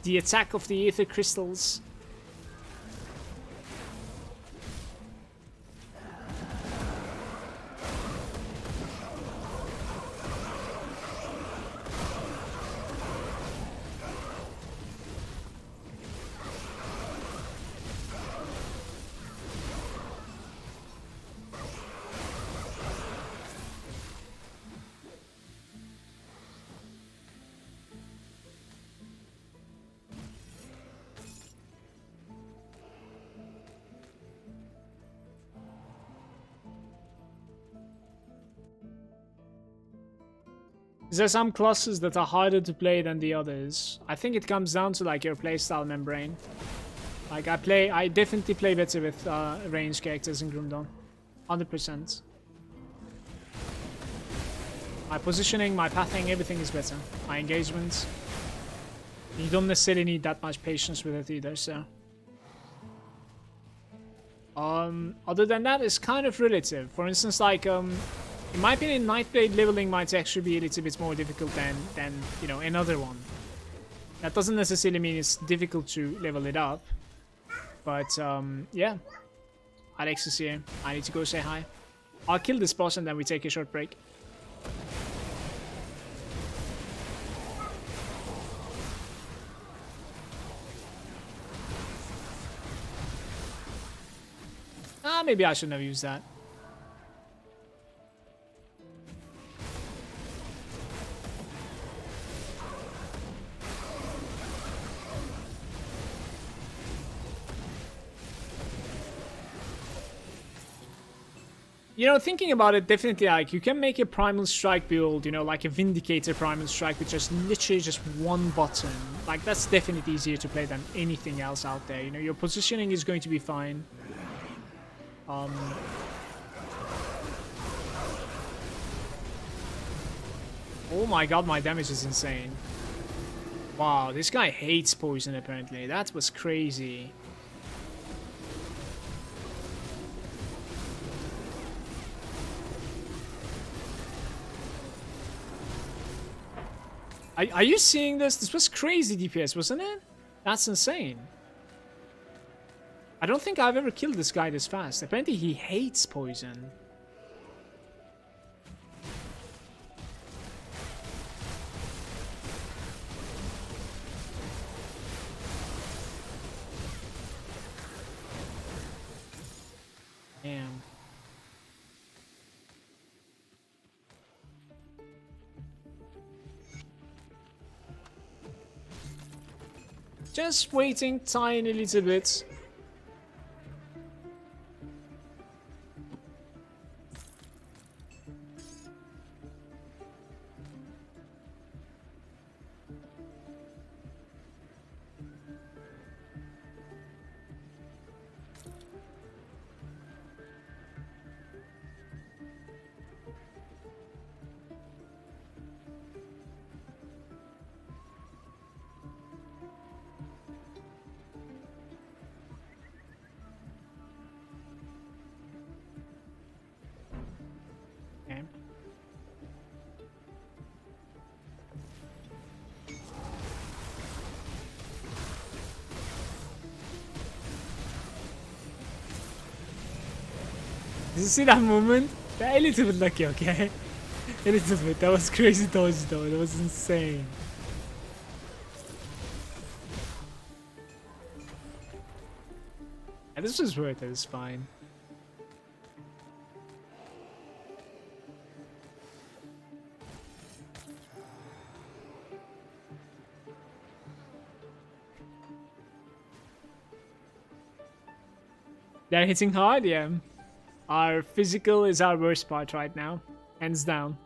The attack of the ether crystals. There are some classes that are harder to play than the others. I think it comes down to like your playstyle membrane. Like I definitely play better with ranged characters in Grimdawn. 100%. My positioning, my pathing, everything is better. My engagement. You don't necessarily need that much patience with it either, so. Other than that, it's kind of relative. For instance, like, in my opinion, Nightblade leveling might actually be a little bit more difficult than you know, another one. That doesn't necessarily mean it's difficult to level it up. But, yeah. Alex is here. I need to go say hi. I'll kill this boss and then we take a short break. Maybe I shouldn't have used that. You know, thinking about it, definitely, like, you can make a Primal Strike build, you know, like a Vindicator Primal Strike with just literally just one button. Like, that's definitely easier to play than anything else out there. You know, your positioning is going to be fine. Oh my god, my damage is insane. Wow, this guy hates poison apparently. That was crazy. Are you seeing this? This was crazy DPS, wasn't it? That's insane. I don't think I've ever killed this guy this fast. Apparently he hates poison. Damn. Just waiting tiny little bit. Did you see that moment? They're a little bit lucky, okay? A little bit. That was crazy dodge though. That was insane. And this was worth it. It's fine. They're hitting hard, yeah. Our physical is our worst part right now. Hands down.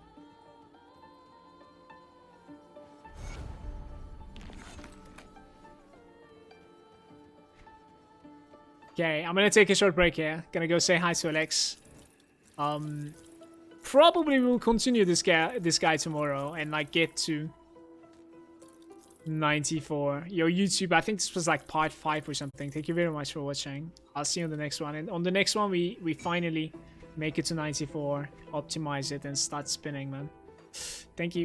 Okay, I'm gonna take a short break here. Gonna go say hi to Alex. Probably we'll continue this guy tomorrow and like get to 94. Yo, YouTube, I think this was like part 5 or something. Thank you very much for watching. I'll see you on the next one. And on the next one, we finally make it to 94, optimize it, and start spinning, man. Thank you.